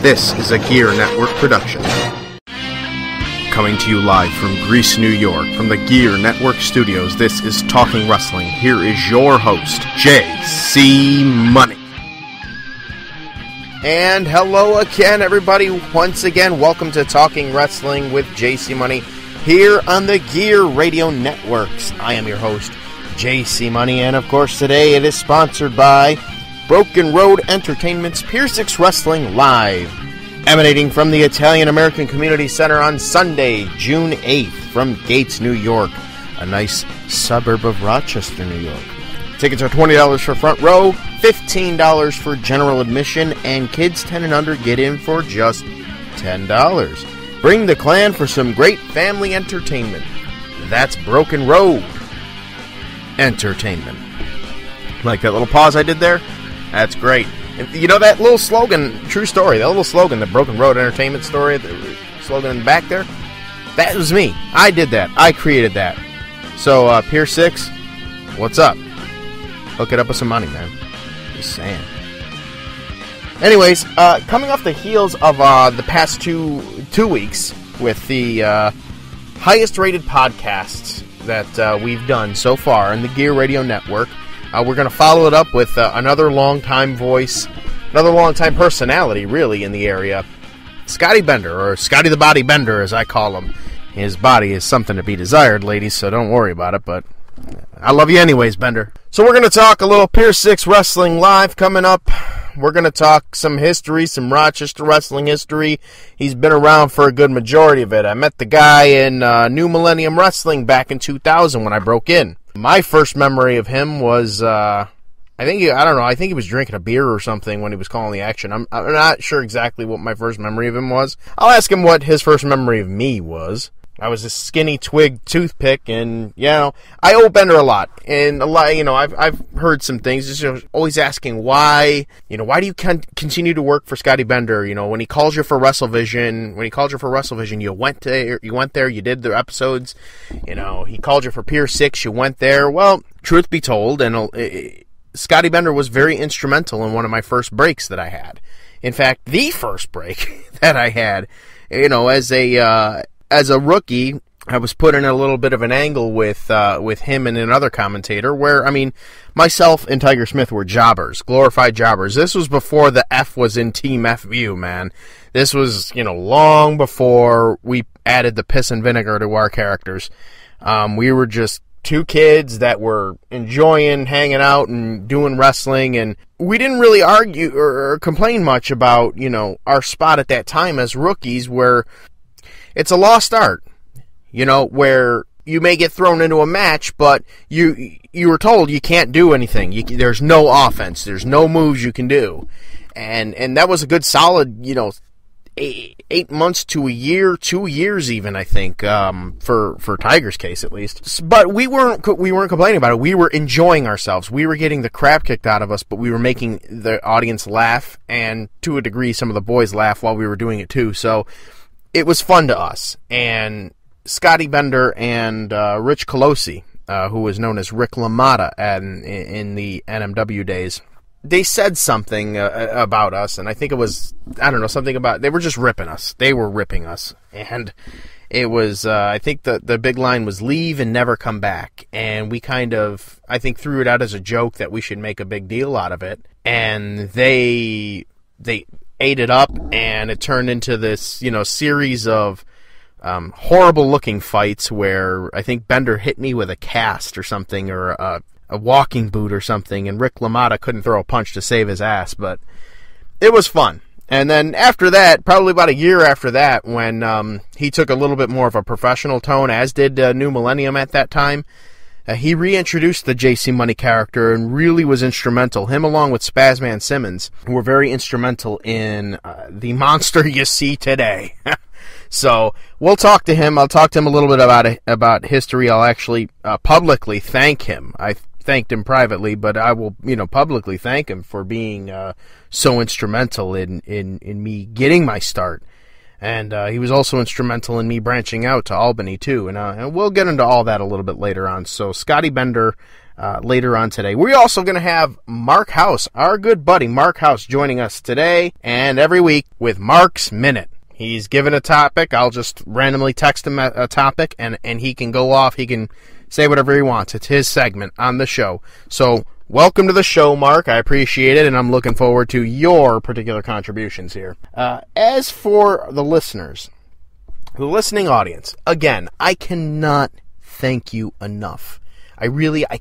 This is a Gear Network production. Coming to you live from Greece, New York, from the Gear Network studios, this is Talking Wrestling. Here is your host, J.C. Money. And hello again, everybody. Once again, welcome to Talking Wrestling with J.C. Money here on the Gear Radio Networks. I am your host, J.C. Money, and of course today it is sponsored by Broken Road Entertainment's Pier 6 Wrestling Live, emanating from the Italian-American Community Center on Sunday, June 8th, from Gates, New York, a nice suburb of Rochester, New York. Tickets are $20 for front row, $15 for general admission, and kids 10 and under get in for just $10. Bring the clan for some great family entertainment. That's Broken Road Entertainment. Like that little pause I did there? That's great. You know that little slogan, true story, that little slogan, the Broken Road Entertainment story, the slogan in the back there? That was me. I did that. I created that. So, Pier 6, what's up? Hook it up with some money, man. Just saying. Anyways, coming off the heels of the past two weeks with the highest rated podcasts that we've done so far in the Gear Radio Network, we're going to follow it up with another long-time voice, another long-time personality, really, in the area, Scotty Bender, or Scotty the Body Bender, as I call him. His body is something to be desired, ladies, so don't worry about it, but I love you anyways, Bender. So we're going to talk a little Pier 6 Wrestling Live coming up. We're going to talk some history, some Rochester wrestling history. He's been around for a good majority of it. I met the guy in New Millennium Wrestling back in 2000 when I broke in. My first memory of him was, I think he was drinking a beer or something when he was calling the action. I'm not sure exactly what my first memory of him was. I'll ask him what his first memory of me was. I was a skinny twig toothpick, and, I owe Bender a lot. And a lot, I've heard some things, just always asking why, why do you continue to work for Scotty Bender? When he calls you for WrestleVision, you went there, you did the episodes, he called you for Pier 6, you went there. Well, truth be told, and Scotty Bender was very instrumental in one of my first breaks that I had. In fact, the first break that I had, as a rookie, I was put in a little bit of an angle with him and another commentator where, myself and Tiger Smith were jobbers, glorified jobbers. This was before the F was in Team FU, man. This was, long before we added the piss and vinegar to our characters. We were just two kids that were enjoying hanging out and doing wrestling, and we didn't really argue or complain much about, our spot at that time as rookies, where it's a lost art, where you may get thrown into a match, but you were told you can't do anything. There's no offense. There's no moves you can do. And that was a good solid, 8 months to a year, 2 years even, I think, for Tiger's case at least. But we weren't complaining about it. We were enjoying ourselves. We were getting the crap kicked out of us, but we were making the audience laugh, and to a degree some of the boys laugh while we were doing it too. So it was fun to us, and Scotty Bender and Rich Colosi, who was known as Rick LaMotta in the NMW days, they said something about us, and I think it was, something about, they were just ripping us. They were ripping us, and it was, I think the big line was leave and never come back, and we kind of, I think, threw it out as a joke that we should make a big deal out of it, and they ate it up, and it turned into this, series of horrible-looking fights where I think Bender hit me with a cast or something, or a walking boot or something, and Rick LaMotta couldn't throw a punch to save his ass, but it was fun. And then after that, probably about a year after that, when he took a little bit more of a professional tone, as did New Millennium at that time, he reintroduced the JC Money character and really was instrumental. Him along with Spazman Simmons were very instrumental in the monster you see today. So we'll talk to him. I'll talk to him a little bit about history. I'll actually publicly thank him. I thanked him privately, but I will publicly thank him for being so instrumental in me getting my start. And he was also instrumental in me branching out to Albany, too. And we'll get into all that a little bit later on. So Scotty Bender later on today. We're also going to have Marc House, our good buddy Marc House, joining us today and every week with Marc's Minute. He's given a topic. I'll just randomly text him a topic, and he can go off. He can say whatever he wants. It's his segment on the show. So, welcome to the show, Marc. I appreciate it, and I'm looking forward to your particular contributions here. As for the listeners, the listening audience, again, I cannot thank you enough. I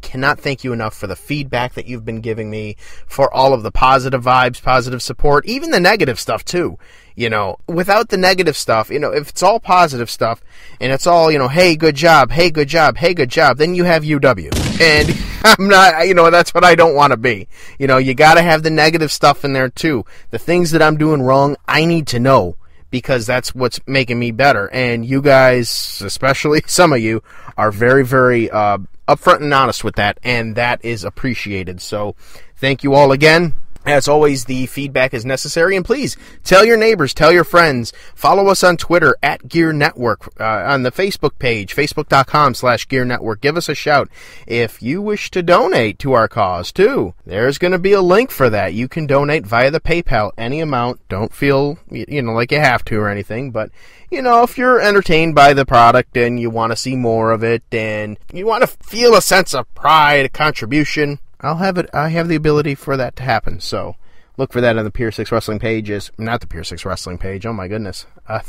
cannot thank you enough for the feedback that you've been giving me, for all of the positive vibes, positive support, even the negative stuff too. You know, without the negative stuff, you know, if it's all positive stuff and it's all, you know, hey, good job, hey, good job, hey, good job, then you have UW. And I'm not, you know, that's what I don't want to be. You know, you got to have the negative stuff in there too. The things that I'm doing wrong, I need to know, because that's what's making me better. And you guys, especially some of you, are very, very upfront and honest with that, and that is appreciated. So thank you all again. As always, the feedback is necessary, and please tell your neighbors, tell your friends. Follow us on Twitter at Gear Network, on the Facebook page, facebook.com/Gear Network. Give us a shout. If you wish to donate to our cause, too, there's going to be a link for that. You can donate via the PayPal, any amount. Don't feel, you know, like you have to or anything, but, you know, if you're entertained by the product and you want to see more of it and you want to feel a sense of pride, contribution, I have the ability for that to happen. So look for that on the Pier 6 Wrestling page. Not the Pier 6 Wrestling page. Oh my goodness.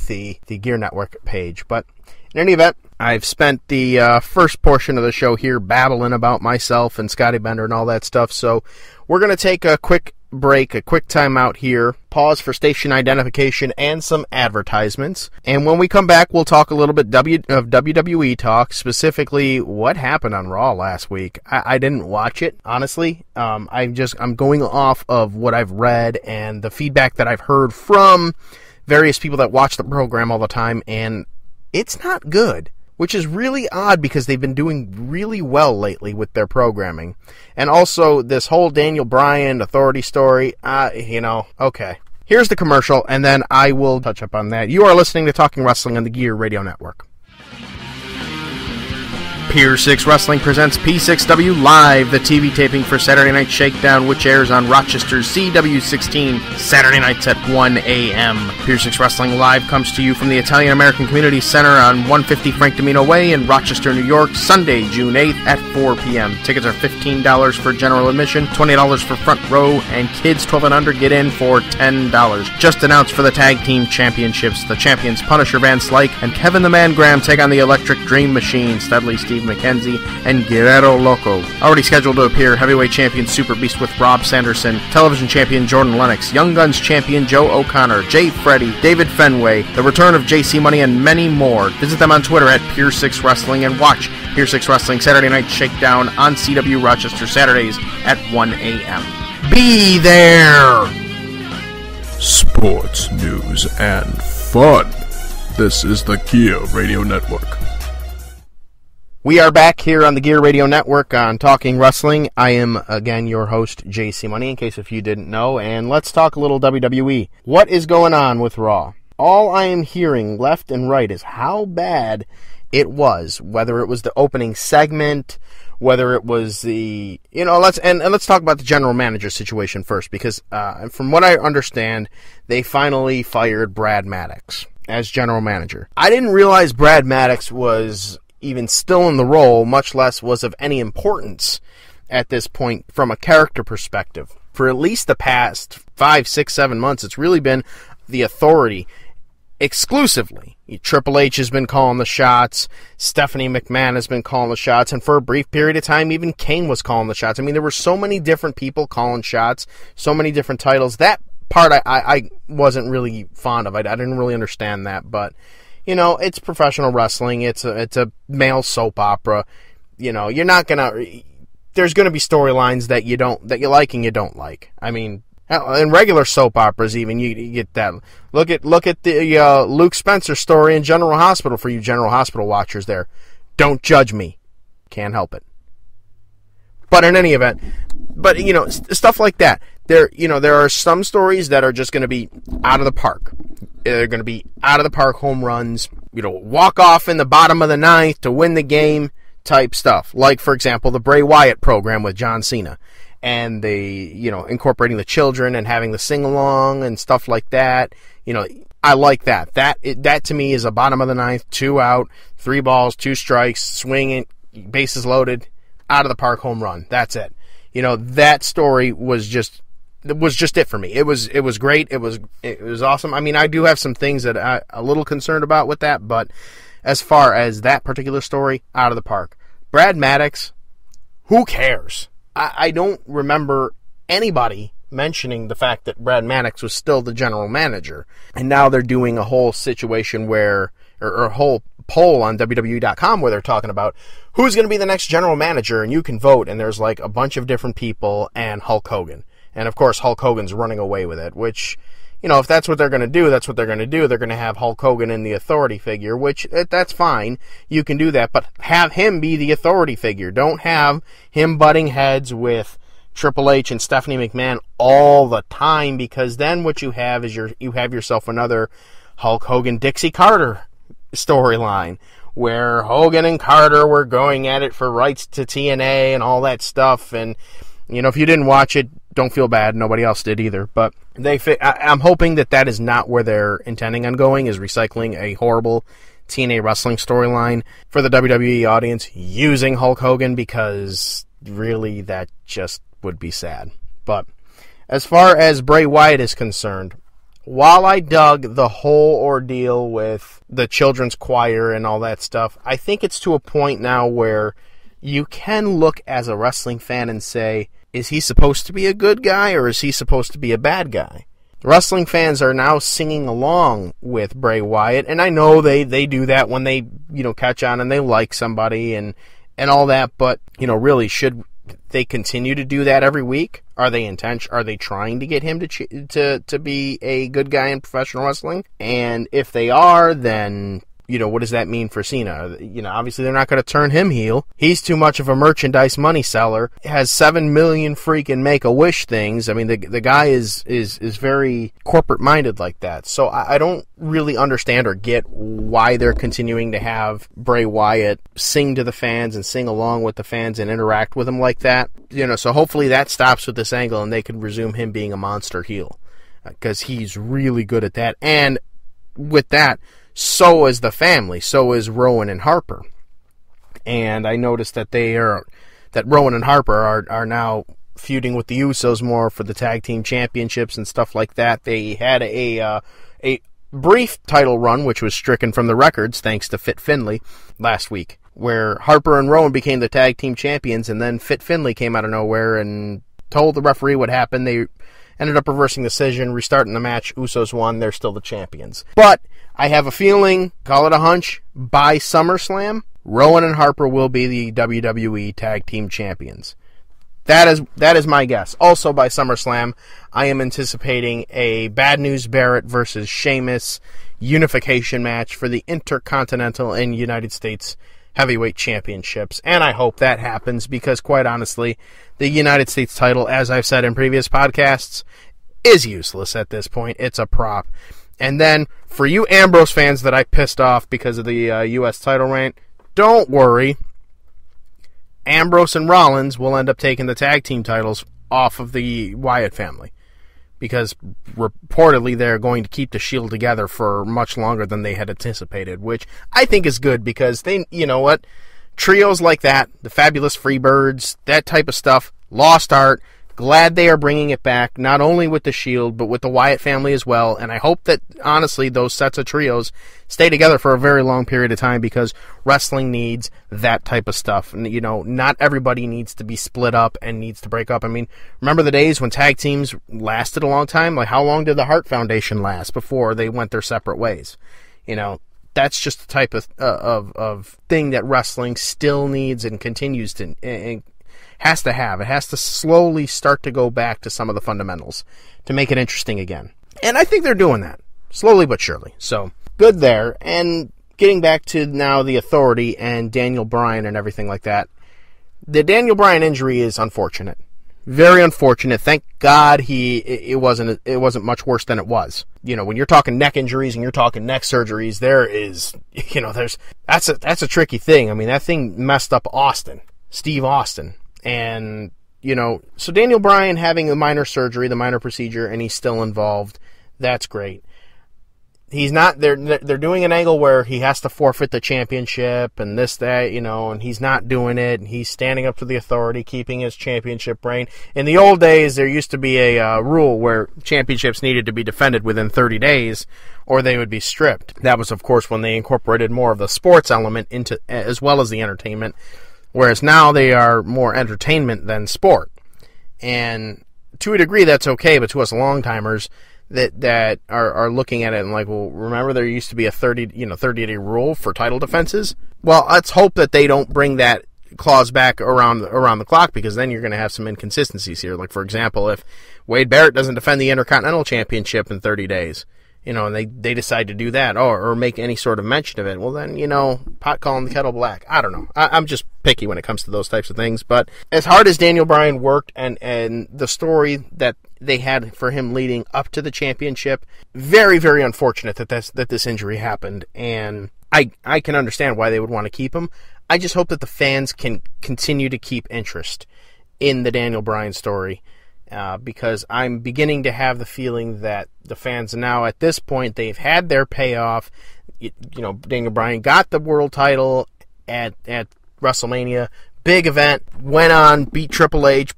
The Gear Network page. But in any event, I've spent the first portion of the show here babbling about myself and Scotty Bender and all that stuff. So we're going to take a quick break, a quick time out here, pause for station identification and some advertisements. And when we come back, we'll talk a little bit of WWE talk, specifically what happened on Raw last week. I didn't watch it, honestly. I'm going off of what I've read and the feedback that I've heard from various people that watch the program all the time, and it's not good. Which is really odd because they've been doing really well lately with their programming. And also, this whole Daniel Bryan authority story, you know, okay. Here's the commercial, and then I will touch up on that. You are listening to Talking Wrestling on the Gear Radio Network. Pier 6 Wrestling presents P6W Live, the TV taping for Saturday Night Shakedown, which airs on Rochester's CW16, Saturday nights at 1 a.m. Pier 6 Wrestling Live comes to you from the Italian American Community Center on 150 Frank Domino Way in Rochester, New York, Sunday, June 8th at 4 p.m. Tickets are $15 for general admission, $20 for front row, and kids 12 and under get in for $10. Just announced for the Tag Team Championships, the champions Punisher Van Slyke and Kevin the Man Graham take on the Electric Dream Machine, Studley Steve McKenzie, and Guerrero Loco. Already scheduled to appear, heavyweight champion Super Beast with Rob Sanderson, television champion Jordan Lennox, Young Guns champion Joe O'Connor, Jay Freddy, David Fenway, the return of JC Money, and many more. Visit them on Twitter at Pier 6 Wrestling and watch Pier 6 Wrestling Saturday Night Shakedown on CW Rochester Saturdays at 1 a.m. Be there! Sports news and fun. This is the Gear Radio Network. We are back here on the Gear Radio Network on Talking Wrestling. I am, again, your host, JC Money, in case if you didn't know, and let's talk a little WWE. What is going on with Raw? All I am hearing left and right is how bad it was, whether it was the opening segment, whether it was the, you know, let's talk about the general manager situation first, because from what I understand, they finally fired Brad Maddox as general manager. I didn't realize Brad Maddox was even still in the role, much less was of any importance at this point from a character perspective. For at least the past 5, 6, 7 months, it's really been the authority exclusively. Triple H has been calling the shots, Stephanie McMahon has been calling the shots, and for a brief period of time, even Kane was calling the shots. I mean, there were so many different people calling shots, so many different titles. That part I wasn't really fond of. I didn't really understand that, but you know, it's professional wrestling. It's a male soap opera. You know, you're not gonna. There's gonna be storylines that you like and you don't like. I mean, in regular soap operas, even you get that. Look at the Luke Spencer story in General Hospital for you General Hospital watchers there. Don't judge me. Can't help it. But in any event, you know, stuff like that. There are some stories that are just going to be out of the park. They're going to be out of the park home runs. You know, walk off in the bottom of the ninth to win the game. type stuff. Like, for example, the Bray Wyatt program with John Cena. And incorporating the children and having the sing-along and stuff like that. I like that. That to me is a bottom of the ninth, 2 out, 3 balls, 2 strikes, swinging, bases loaded, out of the park home run. That's it. That story was just it for me. It was great. It was awesome. I mean, I do have some things that I'm a little concerned about with that, but as far as that particular story, out of the park. Brad Maddox, who cares? I don't remember anybody mentioning the fact that Brad Maddox was still the general manager. And now they're doing a whole situation where, or a whole poll on WWE.com where they're talking about who's going to be the next general manager, and you can vote, and there's like a bunch of different people and Hulk Hogan. And of course, Hulk Hogan's running away with it, which, if that's what they're going to do, that's what they're going to do. They're going to have Hulk Hogan in the authority figure, which that's fine. You can do that, but have him be the authority figure. Don't have him butting heads with Triple H and Stephanie McMahon all the time, because then what you have is you have yourself another Hulk Hogan Dixie Carter storyline where Hogan and Carter were going at it for rights to TNA and all that stuff. And if you didn't watch it, don't feel bad. Nobody else did either. But I'm hoping that is not where they're intending on going, is recycling a horrible TNA wrestling storyline for the WWE audience using Hulk Hogan, because really that just would be sad. But as far as Bray Wyatt is concerned, while I dug the whole ordeal with the children's choir and all that stuff, I think it's to a point now where you can look as a wrestling fan and say, is he supposed to be a good guy or is he supposed to be a bad guy? Wrestling fans are now singing along with Bray Wyatt, and I know they do that when they, catch on and they like somebody and all that, but, really, should they continue to do that every week? Are they trying to get him to be a good guy in professional wrestling? And if they are, then what does that mean for Cena? Obviously they're not going to turn him heel. He's too much of a merchandise money seller. Has 7 million freaking Make-A-Wish things. I mean, the guy is very corporate minded like that. So I don't really understand or get why they're continuing to have Bray Wyatt sing to the fans and sing along with the fans and interact with them like that. So hopefully that stops with this angle and they can resume him being a monster heel, because he's really good at that. And with that, so is the family. So is Rowan and Harper. And I noticed that Rowan and Harper are now feuding with the Usos more for the tag team championships and stuff like that. They had a brief title run, which was stricken from the records thanks to Fit Finlay last week, where Harper and Rowan became the tag team champions, and then Fit Finlay came out of nowhere and told the referee what happened. They ended up reversing the decision, restarting the match. Usos won. They're still the champions. But I have a feeling, call it a hunch, by SummerSlam, Rowan and Harper will be the WWE Tag Team Champions. That is my guess. Also by SummerSlam, I am anticipating a Bad News Barrett versus Sheamus unification match for the Intercontinental and United States Heavyweight Championships. And I hope that happens because, quite honestly, the United States title, as I've said in previous podcasts, is useless at this point. It's a prop. And then, for you Ambrose fans that I pissed off because of the U.S. title reign, don't worry. Ambrose and Rollins will end up taking the tag team titles off of the Wyatt family, because reportedly they're going to keep the Shield together for much longer than they had anticipated, which I think is good, because they, trios like that, the Fabulous Freebirds, that type of stuff, lost art. Glad they are bringing it back, not only with the Shield, but with the Wyatt family as well. And I hope that, honestly, those sets of trios stay together for a very long period of time, because wrestling needs that type of stuff. And, not everybody needs to be split up and needs to break up. I mean, remember the days when tag teams lasted a long time? Like, how long did the Hart Foundation last before they went their separate ways? That's just the type of thing that wrestling still needs and continues to, and has to have. It has to slowly start to go back to some of the fundamentals to make it interesting again. And I think they're doing that, slowly but surely. So, good there. And getting back to now the Authority and Daniel Bryan and everything like that. The Daniel Bryan injury is unfortunate. Very unfortunate. Thank God it wasn't much worse than it was. You know, when you're talking neck injuries and you're talking neck surgeries, that's a tricky thing. I mean, that thing messed up Steve Austin. And, you know, so Daniel Bryan having the minor surgery, the minor procedure, and he's still involved. That's great. He's not, they're doing an angle where he has to forfeit the championship and this, that, you know, and he's not doing it, and he's standing up to the authority, keeping his championship reign. In the old days, there used to be a rule where championships needed to be defended within 30 days, or they would be stripped. That was, of course, when they incorporated more of the sports element into, as well as the entertainment, whereas now they are more entertainment than sport. And to a degree, that's okay, but to us long-timers, that are looking at it and like, well, remember there used to be a 30-day rule for title defenses? Well, let's hope that they don't bring that clause back around the clock, because then you're going to have some inconsistencies here. Like, for example, if Wade Barrett doesn't defend the Intercontinental Championship in 30 days, you know, and they decide to do that, or make any sort of mention of it, well then, you know, pot calling the kettle black. I don't know. I'm just picky when it comes to those types of things. But as hard as Daniel Bryan worked, and the story that they had for him leading up to the championship, very, very unfortunate that this injury happened. And I can understand why they would want to keep him. I just hope that the fans can continue to keep interest in the Daniel Bryan story. Because I'm beginning to have the feeling that the fans now, at this point, they've had their payoff. You know, Daniel Bryan got the world title at WrestleMania, big event, went on, beat Triple H,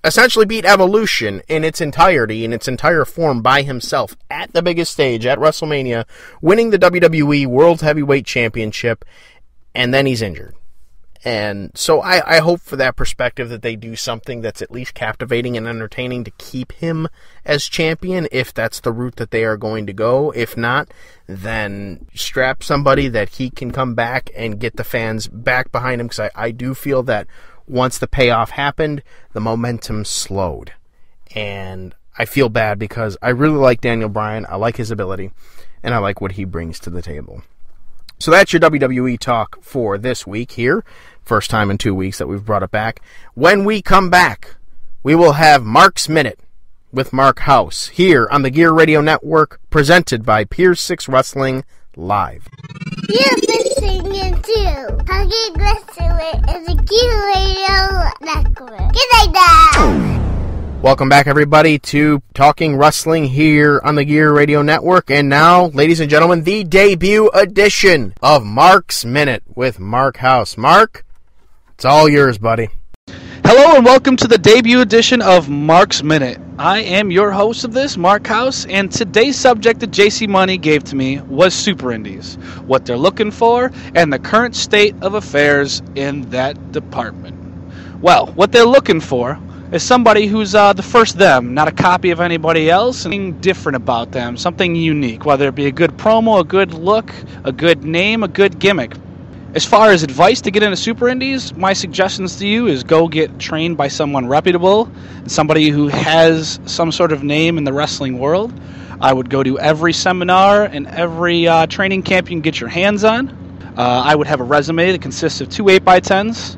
essentially beat Evolution in its entirety, in its entire form by himself at the biggest stage at WrestleMania, winning the WWE World Heavyweight Championship, and then he's injured. And so I hope for that perspective that they do something that's at least captivating and entertaining to keep him as champion, if that's the route that they are going to go. If not, then strap somebody that he can come back and get the fans back behind him, because I do feel that once the payoff happened, the momentum slowed. And I feel bad, because I really like Daniel Bryan, I like his ability, and I like what he brings to the table. So that's your WWE talk for this week here. First time in 2 weeks that we've brought it back. When we come back, we will have Marc's Minute with Marc House here on the Gear Radio Network, presented by Pier 6 Wrestling Live. You're listening to Talking Wrestling and the Gear Radio Network. Good night now. Welcome back, everybody, to Talking Wrestling here on the Gear Radio Network. And now, ladies and gentlemen, the debut edition of Marc's Minute with Marc House. Marc, it's all yours, buddy. Hello and welcome to the debut edition of Marc's Minute. I am your host of this, Marc House, and today's subject that JC Money gave to me was Super Indies, what they're looking for, and the current state of affairs in that department. Well, what they're looking for is somebody who's the first them, not a copy of anybody else, and something different about them, something unique, whether it be a good promo, a good look, a good name, a good gimmick. As far as advice to get into Super Indies, my suggestions to you is go get trained by someone reputable, somebody who has some sort of name in the wrestling world. I would go to every seminar and every training camp you can get your hands on. I would have a resume that consists of 2 8x10s,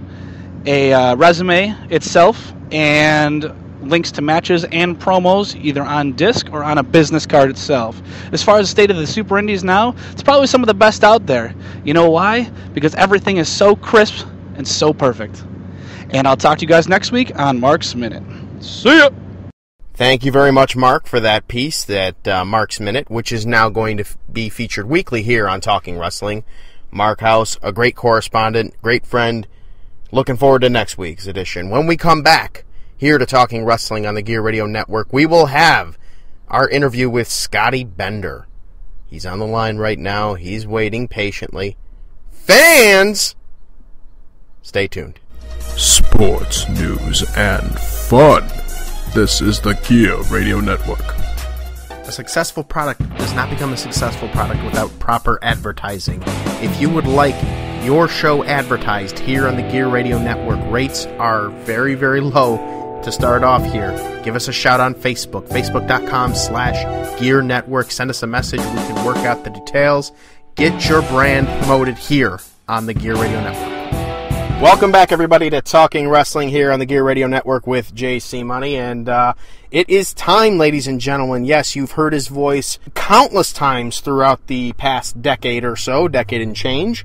a resume itself, and links to matches and promos either on disc or on a business card itself. As far as the state of the Super Indies now, it's probably some of the best out there. You know why? Because everything is so crisp and so perfect. And I'll talk to you guys next week on Marc's Minute. See ya! Thank you very much, Marc, for that piece, that Marc's Minute, which is now going to be featured weekly here on Talking Wrestling. Marc House, a great correspondent, great friend. Looking forward to next week's edition. When we come back here to Talking Wrestling on the Gear Radio Network, we will have our interview with Scotty Bender. He's on the line right now. He's waiting patiently. Fans, stay tuned. Sports news and fun. This is the Gear Radio Network. A successful product does not become a successful product without proper advertising. If you would like your show advertised here on the Gear Radio Network, rates are very, very low to start off here. Give us a shout on Facebook, facebook.com/Gear Network. Send us a message. We can work out the details. Get your brand promoted here on the Gear Radio Network. Welcome back, everybody, to Talking Wrestling here on the Gear Radio Network with JC Money. And it is time, ladies and gentlemen. Yes, you've heard his voice countless times throughout the past decade or so, decade and change.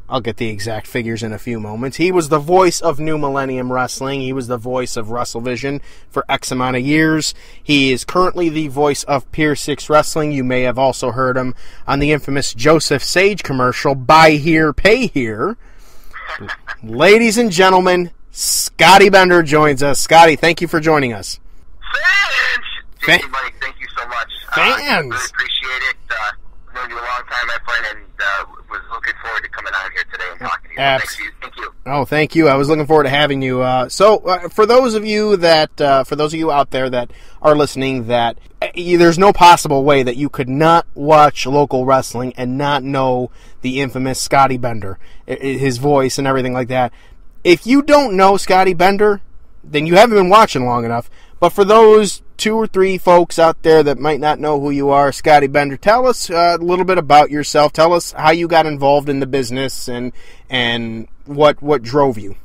I'll get the exact figures in a few moments. He was the voice of New Millennium Wrestling. He was the voice of WrestleVision for X amount of years. He is currently the voice of Pier 6 Wrestling. You may have also heard him on the infamous Joseph Sage commercial, Buy Here, Pay Here. Ladies and gentlemen, Scotty Bender joins us. Scotty, thank you for joining us. Fans! Mike, thank you so much. Fans! Really appreciate it. I've known you a long time, my friend, and was looking forward to coming on here today and talking to you. Thank you. Oh, thank you. I was looking forward to having you. For those of you out there that are listening, that there's no possible way that you could not watch local wrestling and not know the infamous Scotty Bender, his voice and everything like that. If you don't know Scotty Bender, then you haven't been watching long enough. But for those 2 or 3 folks out there that might not know who you are, Scotty Bender, tell us a little bit about yourself. Tell us how you got involved in the business and what drove you.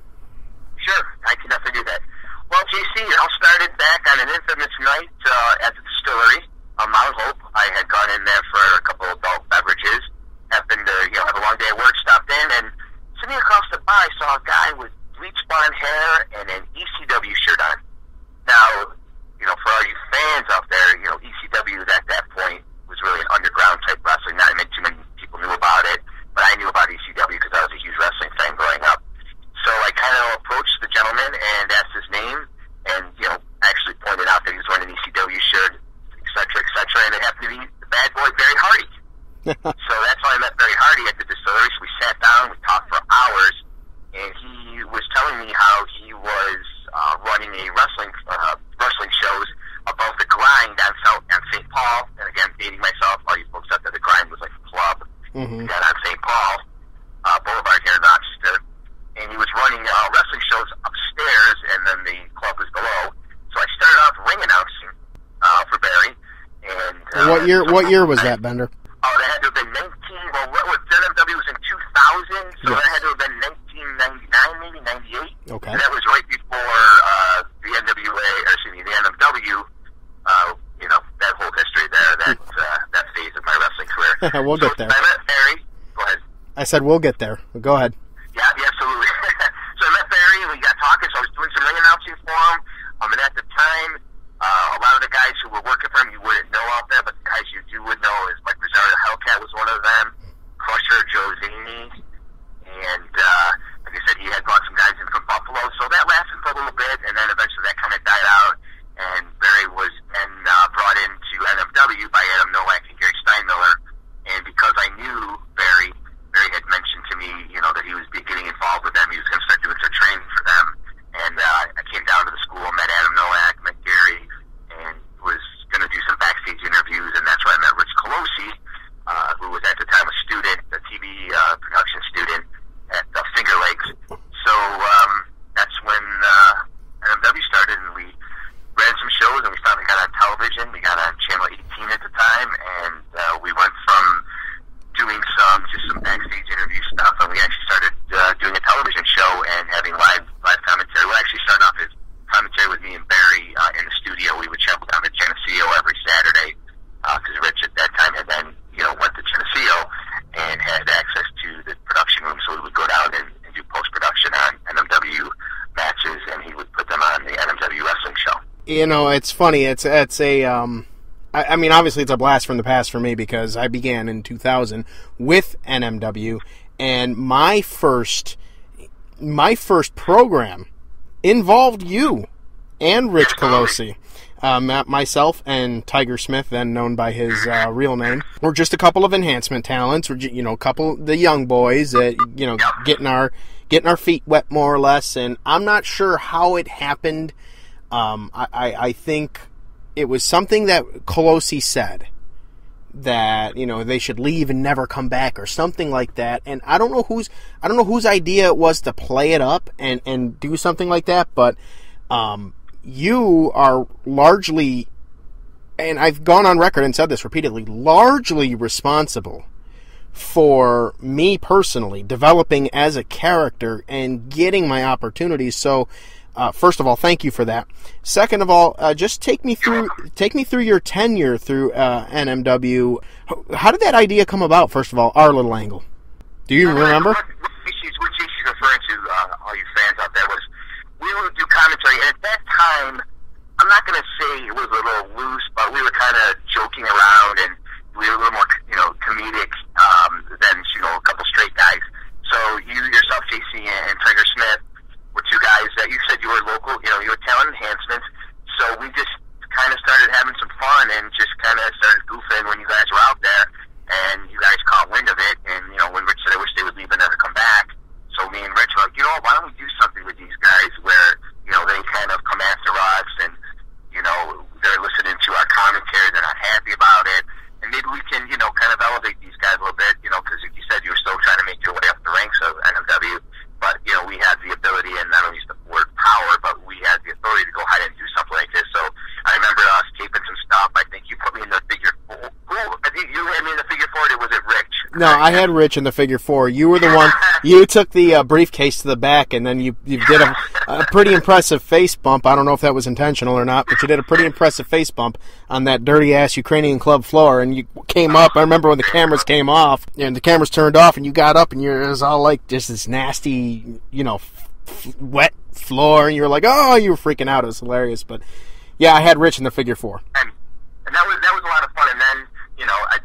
Sure, I can definitely do that. Well, JC, it all started back on an infamous night at the distillery on Mount Hope. I had gone in there for a couple of adult beverages. Happened to have a long day at work, stopped in, and sitting across the bar, I saw a guy with bleached blonde hair and an ECW shirt on. Now, for all you fans out there, ECW at that point was really an underground type wrestling. Not too many people knew about it, but I knew about ECW because I was a huge wrestling fan growing up. So I kind of approached the gentleman and asked his name, and actually pointed out that he was wearing an ECW shirt, etc., and it happened to be the bad boy Barry Hardy. So that's how I met Barry Hardy at the distillery. So we sat down, we talked for hours, and he was telling me how he was running a wrestling shows above the Grind on St. Paul. And again, dating myself, all you folks out there, the Grind was like a club. Mm-hmm. Got on St. Paul Boulevard here in Rochester, and he was running wrestling shows upstairs, and then the club was below. So I started off ring announcing for Barry. And what year was that, Bender? Oh, that had to have been 19. Well, NMW was in 2000, so that had to have been 1999, maybe 98. Okay. And that was right before the NMW. That whole history there, that phase of my wrestling career. We'll get there. I met Barry. Go ahead. I said we'll get there. Go ahead. Yeah, absolutely. So I met Barry. We got talking. So I was doing some ring announcing for him. And at the time, a lot of the guys who were working for him, you wouldn't know out there, but the guys you would know is Mike Rosario Hellcat was one of them, Crusher Joe Zaney, and like I said, he had brought some guys in from Buffalo. So that lasted for a little bit, and then eventually that kind of died out, and Barry was then brought into NMW by Adam Nowak and Gary Steinmiller. And because I knew Barry had mentioned to me, that he was getting involved with them. He was going to start doing some training for them. And I came down to the school, met Adam Nowak, met Gary, and was going to do some backstage interviews. And that's where I met Rich Colosi, who was at the time a student, a TV production student at Finger Lakes. So that's when NMW started, and we ran some shows, and we finally got on television. We got on Channel 18 at the time, and we went from doing just some backstage interview stuff, and we actually started doing a television show and having live commentary. We actually started off as commentary with me and Barry in the studio. We would travel down to Geneseo every Saturday because Rich at that time had then went to Geneseo and had access to the production room, so we would go down and do post-production on NMW matches, and he would put them on the NMW wrestling show. It's funny. It's a I mean, obviously it's a blast from the past for me because I began in 2000 with NMW, and my first program involved you and Rich Colosi. Myself and Tiger Smith, then known by his real name, were just a couple of enhancement talents. We're a couple of the young boys that getting our feet wet more or less. And I'm not sure how it happened. I think it was something that Colosi said that they should leave and never come back or something like that. And I don't know whose idea it was to play it up and do something like that, but you are largely, and I've gone on record and said this repeatedly, largely responsible for me personally, developing as a character and getting my opportunities. So, first of all, thank you for that. Second of all, just take me through your tenure through NMW. How did that idea come about? First of all, our little angle. Do you remember? What she's referring to, all you fans out there, was we would do commentary, and at that time, I'm not going to say it was a little loose, but we were kind of joking around, and we were a little more, comedic than, a couple straight guys. So you yourself, JC, and Tiger Smith were two guys that you said you were local, you were talent enhancement. So we just kind of started having some fun and just kind of started goofing when you guys were out there, and you guys caught wind of it. And, when Rich said I wish they would leave and never come back, so me and Rich were like, why don't we do something with these guys where, they kind of come after us and, they're listening to our commentary, they're not happy about it, and maybe we can, kind of elevate these guys a little bit, because you said you were still trying to make your way up the ranks of NMW, but, we had the ability, and I don't use the word power, but we had the ability to go ahead and do something like this. So I remember us taping some stuff. I think you put me in the figure four. I think you had me in the figure four, or was it Rich? No, I had Rich in the figure four. You were the one. You took the briefcase to the back, and then you did a pretty impressive face bump. I don't know if that was intentional or not, but you did a pretty impressive face bump on that dirty-ass Ukrainian club floor, and you came up. I remember when the cameras came off, and the cameras turned off, and you got up, and it was all like just this nasty, wet floor, and you were like, oh, you were freaking out. It was hilarious. But, yeah, I had Rich in the figure four. And that was a lot of fun, and then,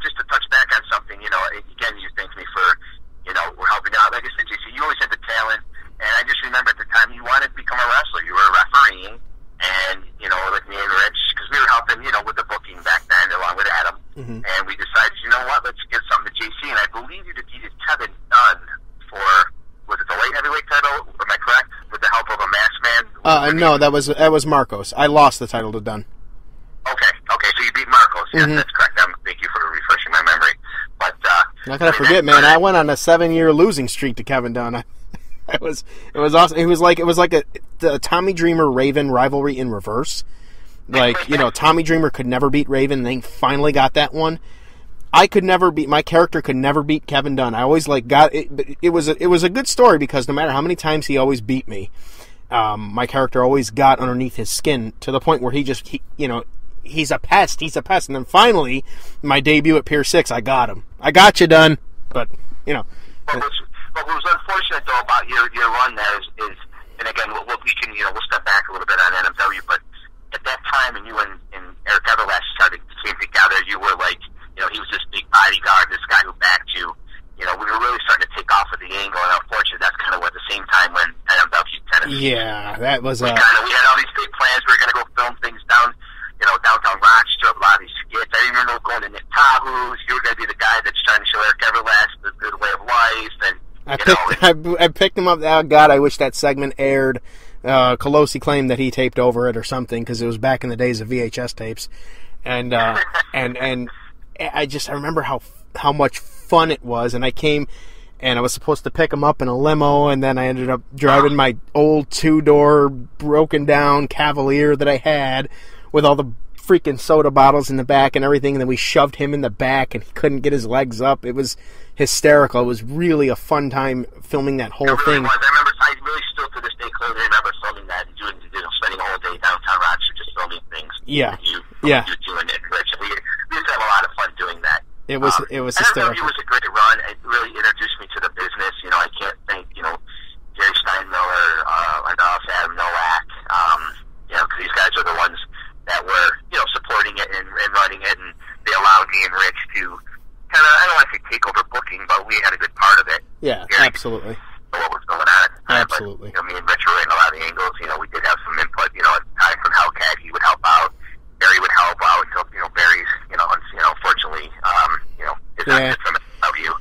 just to touch back on something, again, you thanked me for, we're helping out. Like I said, JC, you always had the talent, and I just remember at the time you wanted to become a wrestler. You were refereeing, and, like me and Rich, because we were helping, with the booking back then, along with Adam, and we decided, let's give something to JC, and I believe you defeated Kevin Dunn for, was it the light heavyweight title? Am I correct? With the help of a masked man? No, that was Marcos. I lost the title to Dunn. Okay, so you beat Marcos. Yes, that's correct. Thank you for refreshing my memory. But not gonna forget, man. I went on a 7-year losing streak to Kevin Dunn. It was awesome. It was like the Tommy Dreamer Raven rivalry in reverse. Like, Tommy Dreamer could never beat Raven, and they finally got that one. My character could never beat Kevin Dunn. I always got it. It was a good story because no matter how many times he always beat me, my character always got underneath his skin to the point where he's a pest. He's a pest. And then finally, my debut at Pier 6, I got him. I got you, Dunn. But, What was unfortunate, though, about your run there is, and again, we can, we'll step back a little bit on NMW, but at that time, and you and Eric Everlast came together, you were like, he was this big bodyguard, this guy who backed you. We were really starting to take off of the angle, and unfortunately, that's kind of at the same time when NMW Tennessee. Yeah, that was we had all these big plans. We were going to go film things downtown Rochester, a lot of these skits. I remember going to Nick Tahoe's. You were going to be the guy that's trying to show Eric Everlast the good way of life, and I picked him up. Oh, God, I wish that segment aired. Colosi claimed that he taped over it or something because it was back in the days of VHS tapes, and I remember how much fun it was, and I came and I was supposed to pick him up in a limo, and then I ended up driving my old 2-door broken down Cavalier that I had with all the freaking soda bottles in the back and everything, and then we shoved him in the back and he couldn't get his legs up. It was hysterical. It was really a fun time filming that whole thing. Was. I really still to this day clearly remember filming that and spending a whole day downtown Rochester just filming things. Yeah. You doing it, Rich. We used to have a lot of fun doing that. It was hysterical. It was a great run. It really introduced me to the business. I can't thank, Gary Steinmiller enough, Adam Nowak, because these guys are the ones that were, supporting it and running it, and they allowed me and Rich to kind of, I don't want to say take over booking, but we had a good part of it. Yeah, absolutely. What was going on. Absolutely. But, me and Rich were in a lot of the angles. We did have some input, at the time from Hellcat. He would help out. Barry would help out until, Barry's, unfortunately, is not good from MW.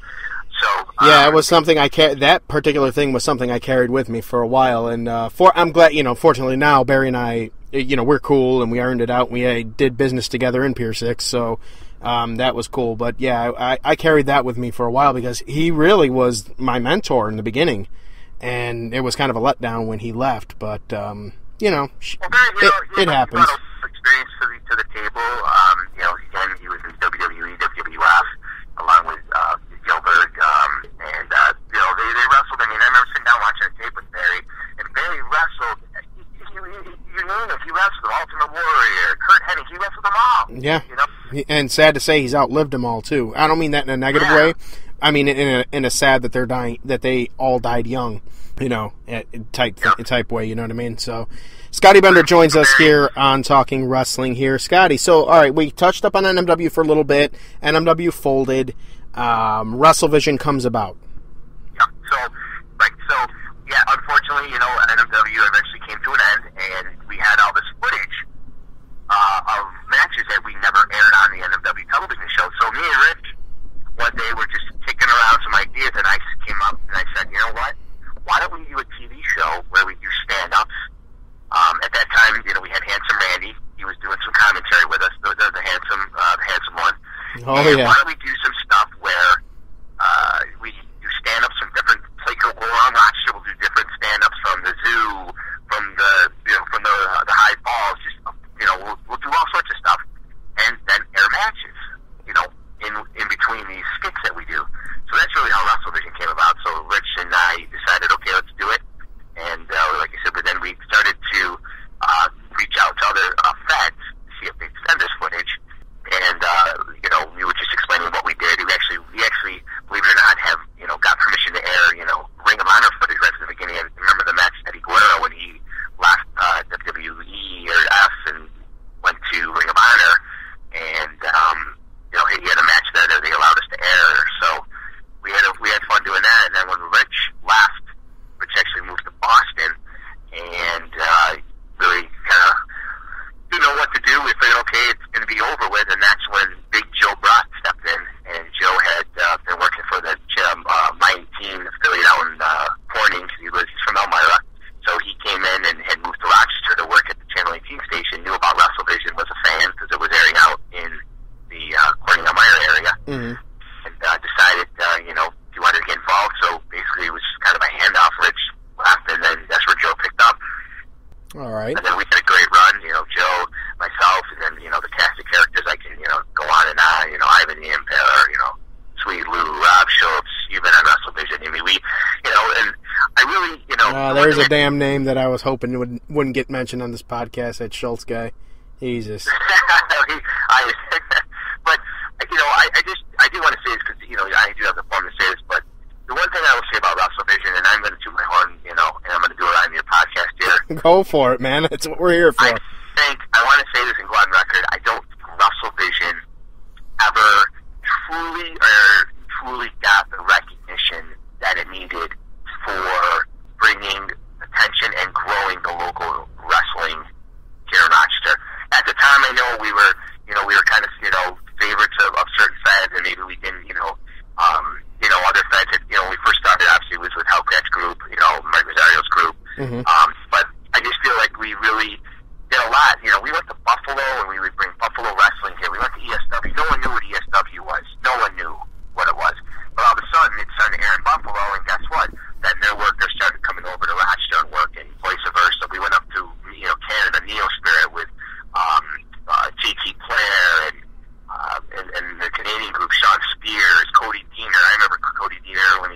So, yeah, it was something that particular thing was something I carried with me for a while, and I'm glad, fortunately now Barry and I, we're cool, and we earned it out. We did business together in Pier 6, so that was cool. But yeah, I carried that with me for a while because he really was my mentor in the beginning, and it was kind of a letdown when he left. But it happens. You brought experience to the table. Again, he was in WWE, WWF, along with Gilbert And sad to say, he's outlived them all too. I don't mean that in a negative way. I mean in a sad that they're dying, that they all died young, type way. You know what I mean? So, Scotty Bender joins us here on Talking Wrestling here. Scotty, so all right, we touched up on NMW for a little bit. NMW folded. WrestleVision comes about. Yeah. So unfortunately, NMW eventually came to an end, and we had all this footage of matches that we never aired on the NMW television show. So me and Rich, one day, were just kicking around some ideas, and I came up and I said, you know what? Why don't we do a TV show where we do stand-ups? At that time, we had Handsome Randy. He was doing some commentary with us, the handsome one. Oh, and yeah. why don't we do some stuff where we do stand-ups from different places. We're on Rochester. We'll do different stand-ups from the zoo, from the high falls. Just we'll do all sorts of stuff, and then air matches. In between these skits that we do. So that's really how WrestleVision came about. So Rich and I decided, okay, let's do it. And like I said, but then we started to reach out to other feds to see if they'd send us footage. And we were just explaining what we did. We actually, believe it or not, have got permission to air Ring of Honor footage right from the beginning. I remember the match Eddie Guerrero when he left WWE or F and went to Ring of Honor, and he had a match there that they allowed us to air. So we had fun doing that. And then when Rich left, Rich actually moved to Boston, and really kind of didn't know what to do. We figured, okay, it's going to be over with, and that's when Big Joe Brock stepped in. And Joe had been working for the Mighty Team affiliate out in Corning, because he's from Elmira. So he came in and had moved to Rochester to work at the Channel 18 station, knew about WrestleVision, was a fan because it was airing out in the Corning, Elmira area, and decided, he wanted to get involved. So basically, it was just kind of a handoff. Rich left, and then that's where Joe picked up. All right. And then we had a great run. Joe, myself, and then the cast of characters. I can go on and on. Ivan the Impaler, Sweet Lou, Rob Schultz. You've been on WrestleVision. I mean, and I really, there's a damn name that I was hoping wouldn't get mentioned on this podcast. That Schultz guy. Jesus. But I do want to say this because I do have the form to say this. But the one thing I will say about WrestleVision, and I'm going to toot my horn, and I'm going to do it on your podcast here. Go for it, man. That's what we're here for. I want to say this and go on record. I don't think WrestleVision ever truly got the recognition that it needed for bringing attention and growing the local wrestling here in Rochester. At the time, I know we were kind of, favorites of certain feds, and maybe we didn't, other feds had, when we first started, obviously, it was with Hellcat's group, Marc Rosario's group. But I just feel like we really did a lot. We went to Buffalo, and we would bring Buffalo wrestling here. We went to ESW. No one knew what ESW was. No one knew what it was. But all of a sudden, it started airing in Buffalo, and guess what? Then their workers started coming over to Rochester and work, and vice versa. We went up to, Canada, Neo Spirit with JT Claire and the Canadian group, Sean Spears, Cody Deaner. I remember Cody Deaner when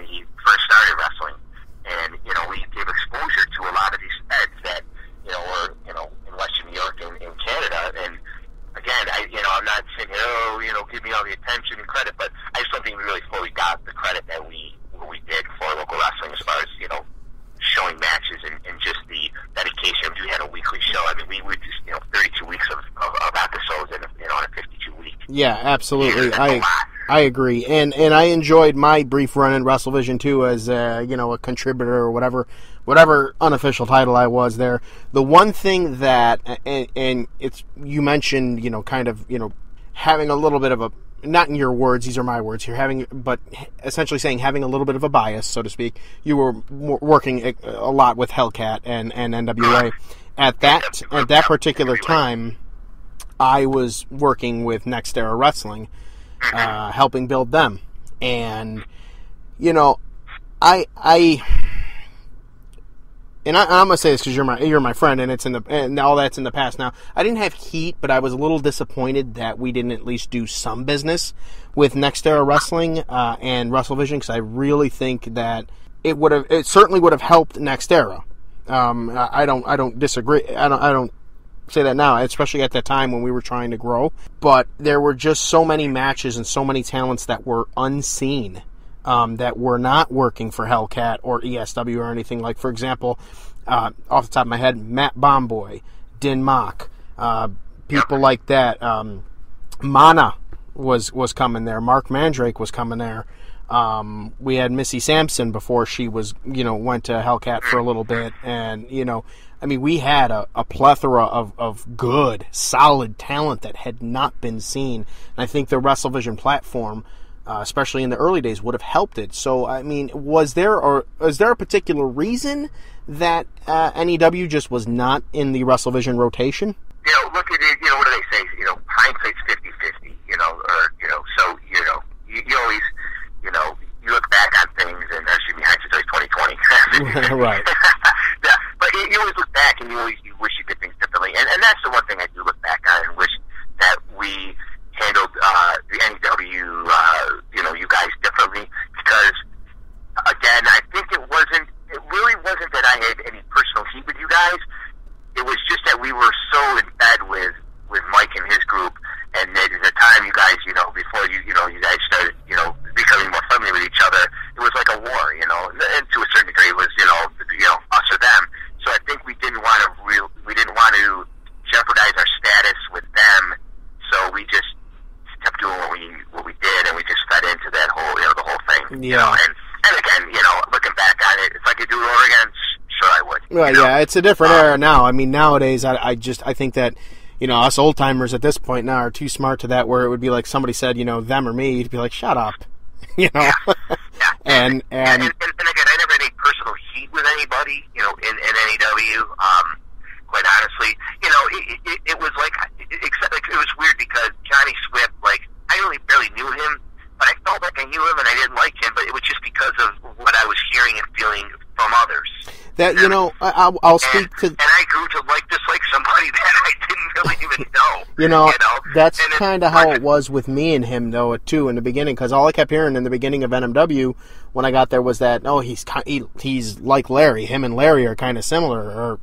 he first started wrestling, and we gave exposure to a lot of these feds that were in Western New York and in Canada. And again, I'm not saying give me all the attention and credit, but I just don't think we really fully got the credit that we did for local wrestling as far as showing matches and just the dedication. We had a weekly show. I mean, we would just 32 weeks of episodes in on a 52 week. Yeah, absolutely. I agree, and I enjoyed my brief run in WrestleVision too, as a contributor or whatever unofficial title I was there. The one thing that and it's you mentioned having a little bit of a, not in your words, these are my words here, but essentially saying having a little bit of a bias, so to speak. You were working a lot with Hellcat and NWA. At that particular time, I was working with Next Era Wrestling, helping build them. And, And I'm gonna say this because you're my friend, and and all that's in the past now. I didn't have heat, but I was a little disappointed that we didn't at least do some business with Next Era Wrestling and WrestleVision, because I really think that it certainly would have helped Next Era. I don't disagree. I don't say that now, especially at that time when we were trying to grow. But there were just so many matches and so many talents that were unseen, that were not working for Hellcat or ESW or anything. Like, for example, off the top of my head, Matt Bomboy, Din Mock, people like that. Mana was coming there. Mark Mandrake was coming there. We had Missy Sampson before she was, went to Hellcat for a little bit. And, we had a plethora of good, solid talent that had not been seen. And I think the WrestleVision platform, especially in the early days, would have helped it. So, was there a particular reason that NEW just was not in the WrestleVision rotation? Look at it, what do they say? Hindsight's 50-50, so, you always, you look back on things, and hindsight's always 20/20. Right. Yeah, but you always look back, and you wish you did things differently. And that's the one thing I do look back on and wish that we handled the NEW, you guys differently, because, again, I think it really wasn't that I had any personal heat with you guys. It was just that we were so in bed with Mike and his group, and at the time you guys, before you guys started, becoming more friendly with each other, it was like a war, and to a certain degree it was, us or them. So I think we didn't want to jeopardize our status with them, so we just kept doing what we did, and we just fed into that whole, the whole thing. Yeah. And again, looking back on it, if I could do it over again, sure I would. Well, yeah, it's a different era now. Nowadays, I think that, us old timers at this point now are too smart to that, where it would be like somebody said, them or me, you'd be like, shut up, Yeah. and again, I never had any personal heat with anybody, in NEW. Quite honestly, it was like, except like, it was weird because Johnny Swift, I really barely knew him, but I felt like I knew him and I didn't like him, but it was just because of what I was hearing and feeling from others. That, I'll speak to... And I grew to dislike somebody that I didn't really even know. That's kind of how it was with me and him, though, too, in the beginning, because all I kept hearing in the beginning of NMW when I got there was that, he's like Larry. Him and Larry are kind of similar, or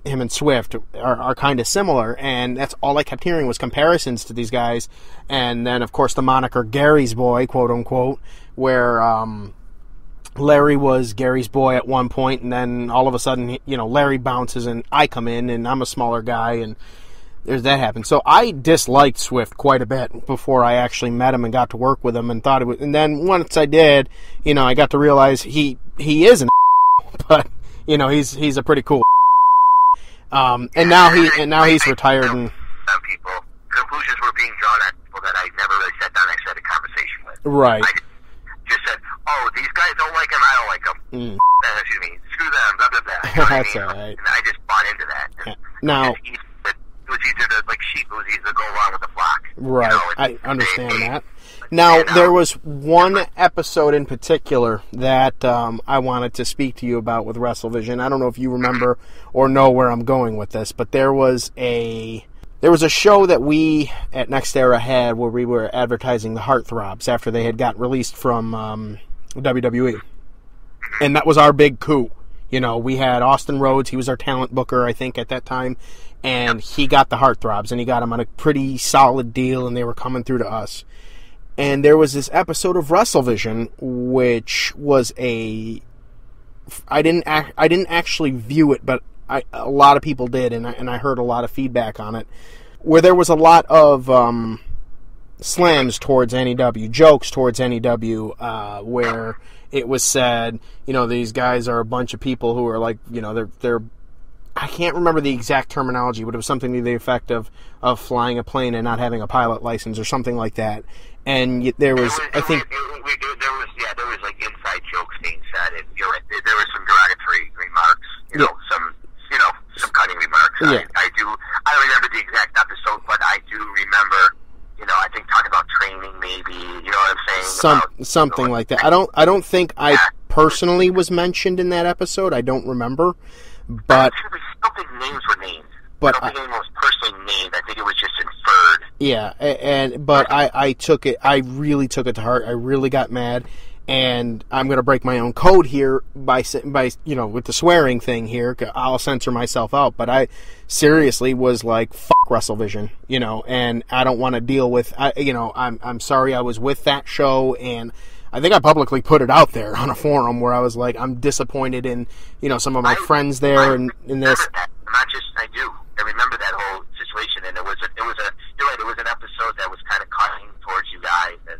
him and Swift are kind of similar, and that's all I kept hearing was comparisons to these guys. And then, of course, the moniker Gary's Boy, quote-unquote, where... Larry was Gary's boy at one point, and then all of a sudden, Larry bounces and I come in, and I'm a smaller guy, and there's that happened. So I disliked Swift quite a bit before I actually met him and got to work with him, and thought it was. And then once I did, I got to realize he is an but he's a pretty cool. And now he's retired. And some people conclusions were being drawn at people that I never really sat down and had a conversation with. Right. I just said, these guys don't like him, I don't like him. Excuse me, screw them, blah, blah, blah. That's all right. And I just bought into that. Yeah. Now, it was easier to, like sheep, it was easier to go along with the flock. Right, I understand that. Now, there was one episode in particular that I wanted to speak to you about with WrestleVision. I don't know if you remember or know where I'm going with this, but there was a show that we at Next Era had where we were advertising the Heartthrobs after they had got released from WWE. And that was our big coup. We had Austin Rhodes. He was our talent booker, I think, at that time. And he got the Heartthrobs, and he got them on a pretty solid deal, and they were coming through to us. And there was this episode of WrestleVision, which was I didn't actually view it, but a lot of people did, and I heard a lot of feedback on it, where there was a lot of slams towards NEW, jokes towards NEW, where it was said, these guys are a bunch of people who are like, they're I can't remember the exact terminology, but it was something to the effect of flying a plane and not having a pilot license or something like that. And there was like inside jokes being said, and there was some derogatory remarks, some cutting remarks. Yeah. I don't remember the exact episode, but I do remember, I think talking about training, maybe, you know what I'm saying? Something like that. I don't think I personally was mentioned in that episode. I don't remember, but I don't think names were named. But I don't think anyone was personally named. I think it was just inferred. Yeah, but I took it. I really took it to heart. I really got mad, and I'm going to break my own code here by with the swearing thing here. I'll censor myself out, but I seriously was like, fuck WrestleVision, and I don't want to deal with, I'm sorry I was with that show, and I think I publicly put it out there on a forum where I was like, I'm disappointed in, some of my friends there and in this. I do. I remember that whole situation, and you're right, it was an episode that was kind of cutting towards you guys, and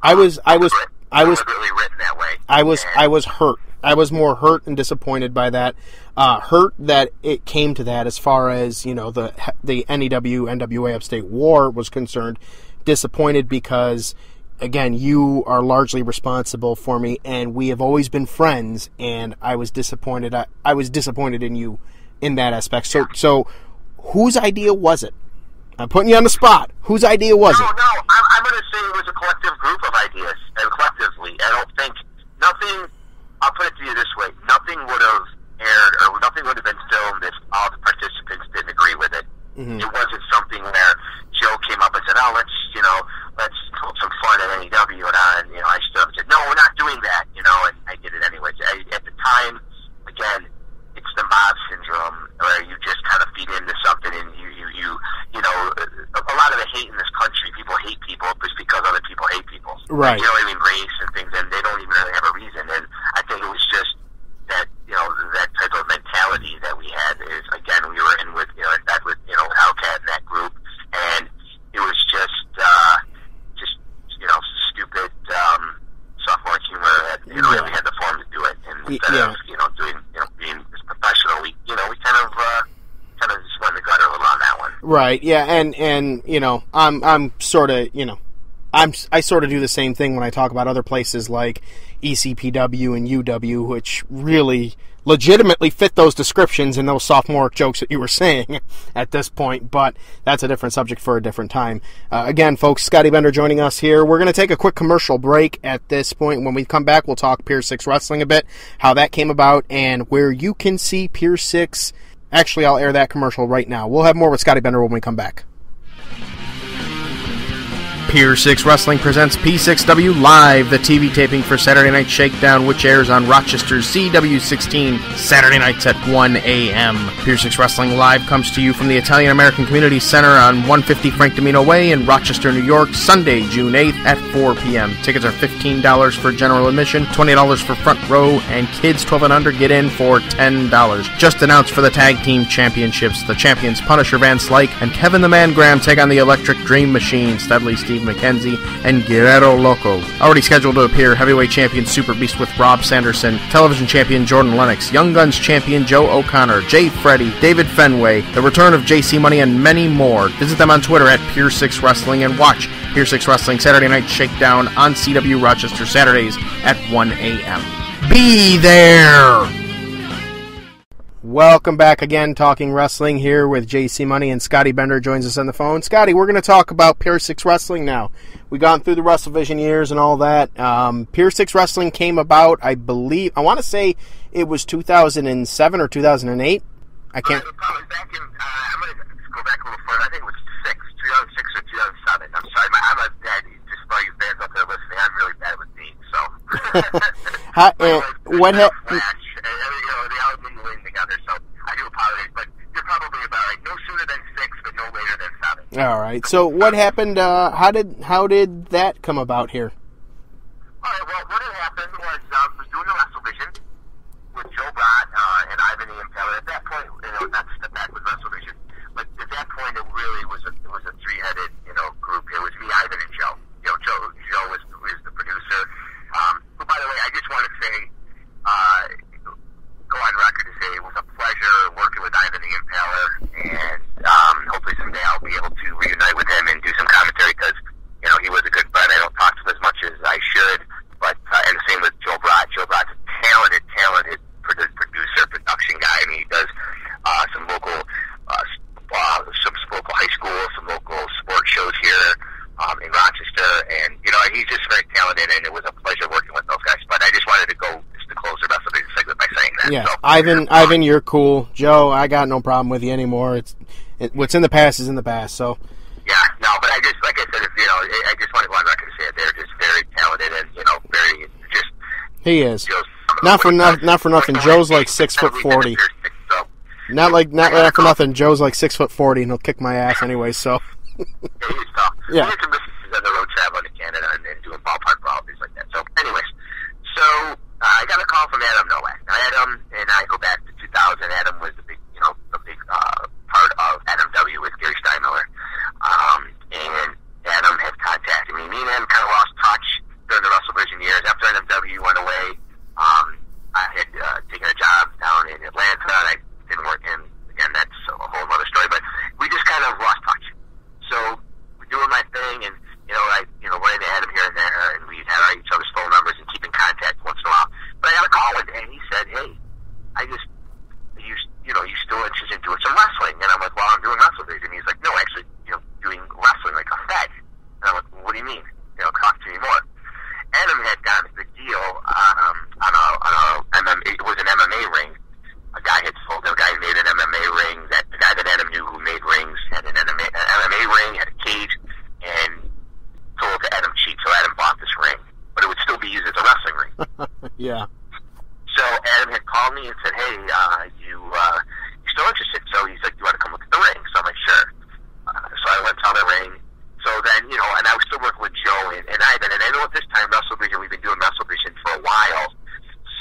I was really written that way. I was hurt. I was more hurt and disappointed by that. Hurt that it came to that as far as, the NEW, NWA Upstate War was concerned. Disappointed because, again, you are largely responsible for me, and we have always been friends, and I was disappointed. I was disappointed in you in that aspect. So whose idea was it? I'm putting you on the spot. Whose idea was it? No, I'm going to say it was a collective group of ideas, and collectively. I don't think nothing. I'll put it to you this way: nothing would have aired, or nothing would have been filmed if all the participants didn't agree with it. Mm-hmm. It wasn't something where Joe came up and said, "Oh, let's hold some fun at NEW," and I stood up and said, "No, we're not doing that," and I did it anyways. At the time, again, it's the mob syndrome where you just kind of feed into something, and a lot of the hate in this country, people hate people just because other people hate people. Right. Race and things, and they don't even really have a reason. And I think it was just that, that type of mentality that we had is, again, we were in with, Hellcat in that group, and it was just stupid, sophomore humor that, we had the form to do it. And instead of, being this professional, we kind of just went in the gutter a little on that one. Right, yeah, and I'm sort of, I sort of do the same thing when I talk about other places like ECPW and UW, which really legitimately fit those descriptions and those sophomore jokes that you were saying at this point, but that's a different subject for a different time. Again, folks, Scotty Bender joining us here. We're going to take a quick commercial break at this point. When we come back, we'll talk Pier 6 Wrestling a bit, how that came about, and where you can see Pier 6. Actually, I'll air that commercial right now. We'll have more with Scotty Bender when we come back. Pier 6 Wrestling presents P6W Live, the TV taping for Saturday Night Shakedown, which airs on Rochester's CW16, Saturday nights at 1 a.m. Pier 6 Wrestling Live comes to you from the Italian American Community Center on 150 Frank Domino Way in Rochester, New York, Sunday, June 8th at 4 p.m. Tickets are $15 for general admission, $20 for front row, and kids 12 and under get in for $10. Just announced for the Tag Team Championships, the champions Punisher Van Slyke and Kevin the Man Graham take on the Electric Dream Machine, Studley Steve McKenzie, and Guerrero Loco. Already scheduled to appear, heavyweight champion Super Beast with Rob Sanderson, television champion Jordan Lennox, Young Guns champion Joe O'Connor, Jay Freddy, David Fenway, the return of JC Money, and many more. Visit them on Twitter at Pier 6 Wrestling and watch Pier 6 Wrestling Saturday Night Shakedown on CW Rochester Saturdays at 1 a.m. Be there! Welcome back again, Talking Wrestling here with JC Money, and Scotty Bender joins us on the phone. Scotty, we're going to talk about Pier 6 Wrestling now. We've gone through the WrestleVision years and all that. Pier 6 Wrestling came about, I want to say it was 2007 or 2008. I can't... Probably back in, I'm going to go back a little further. I think it was 2006 or 2007. I'm sorry, I'm a bad, just for you fans out there listening, I'm really bad with names, so... What happened? They all mingling together, so I do apologize, but you're probably about right. No sooner than 6, but no later than 7. All right. So what happened? How did that come about here? All right. Well, what had happened was I was doing a WrestleVision with Joe Brott and Ivan the Impaler. At that point, not to step back with WrestleVision, but at that point, it really was a three-headed group. It was me, Ivan, and Joe. Joe was the producer. But by the way, I just want to say. Go on record to say it was a pleasure working with Ivan the Impaler, and hopefully someday I'll be able to reunite with him and do some commentary because, he was a good friend. I don't talk to him as much as I should, but, and the same with Joe Brott. Joe Brott's a talented producer, production guy. I mean, he does some local high school, some local sports shows here in Rochester, and, he's just very talented, and it was a pleasure working with those guys, but I just wanted to go to close the rest of the segment by saying that. Yeah, so, Ivan, you're cool. Joe, I got no problem with you anymore. What's in the past is in the past. So. Yeah, no, but I just, like I said, I just want to go on record to say it. They're just very talented and very just He is. Joe's Not for nothing. Joe's like 6'40". So, Not for nothing. Joe's like 6'40", and he'll kick my ass anyway. So. yeah, he's tough. Yeah. We had some businesses on the road traveling to Canada and doing ballpark brawl, things like that. So, anyways, I got a call from Adam Nowak. Now, Adam and I go back to 2000. Adam was the big part of Adam W. with Gary Steinmiller. And Adam had contacted me. Me and him kind of lost touch during the WrestleVision years. After NMW went away, I had taken a job down in Atlanta, and I didn't work in. Again, that's a whole other story, but we just kind of lost touch. So we're doing my thing, and I ran into Adam here and there, and we had each other's phone numbers and keep in contact once in a while. But I got a call one day, and he said, "Hey, you still interested in doing some wrestling?" And I'm like, "Well, I'm doing WrestleVision." And he's like, "No, actually, doing wrestling like a Fed." And I'm like, well, "What do you mean? Talk to me more." Adam had gotten a good deal on a MMA. It was an MMA ring. A guy had sold. A guy made an MMA ring. That the guy that Adam knew who made rings had an MMA ring, had a cage, and sold to Adam cheap. So Adam bought this ring, but it would still be used as a wrestling ring. Yeah. So Adam had called me and said, "Hey, you still interested?" So he's like, "You want to come look at the ring?" So I'm like, "Sure." So I went to the ring. So then, and I was still working with Joe and Ivan. And I know at this time, WrestleVision, we've been doing WrestleVision for a while.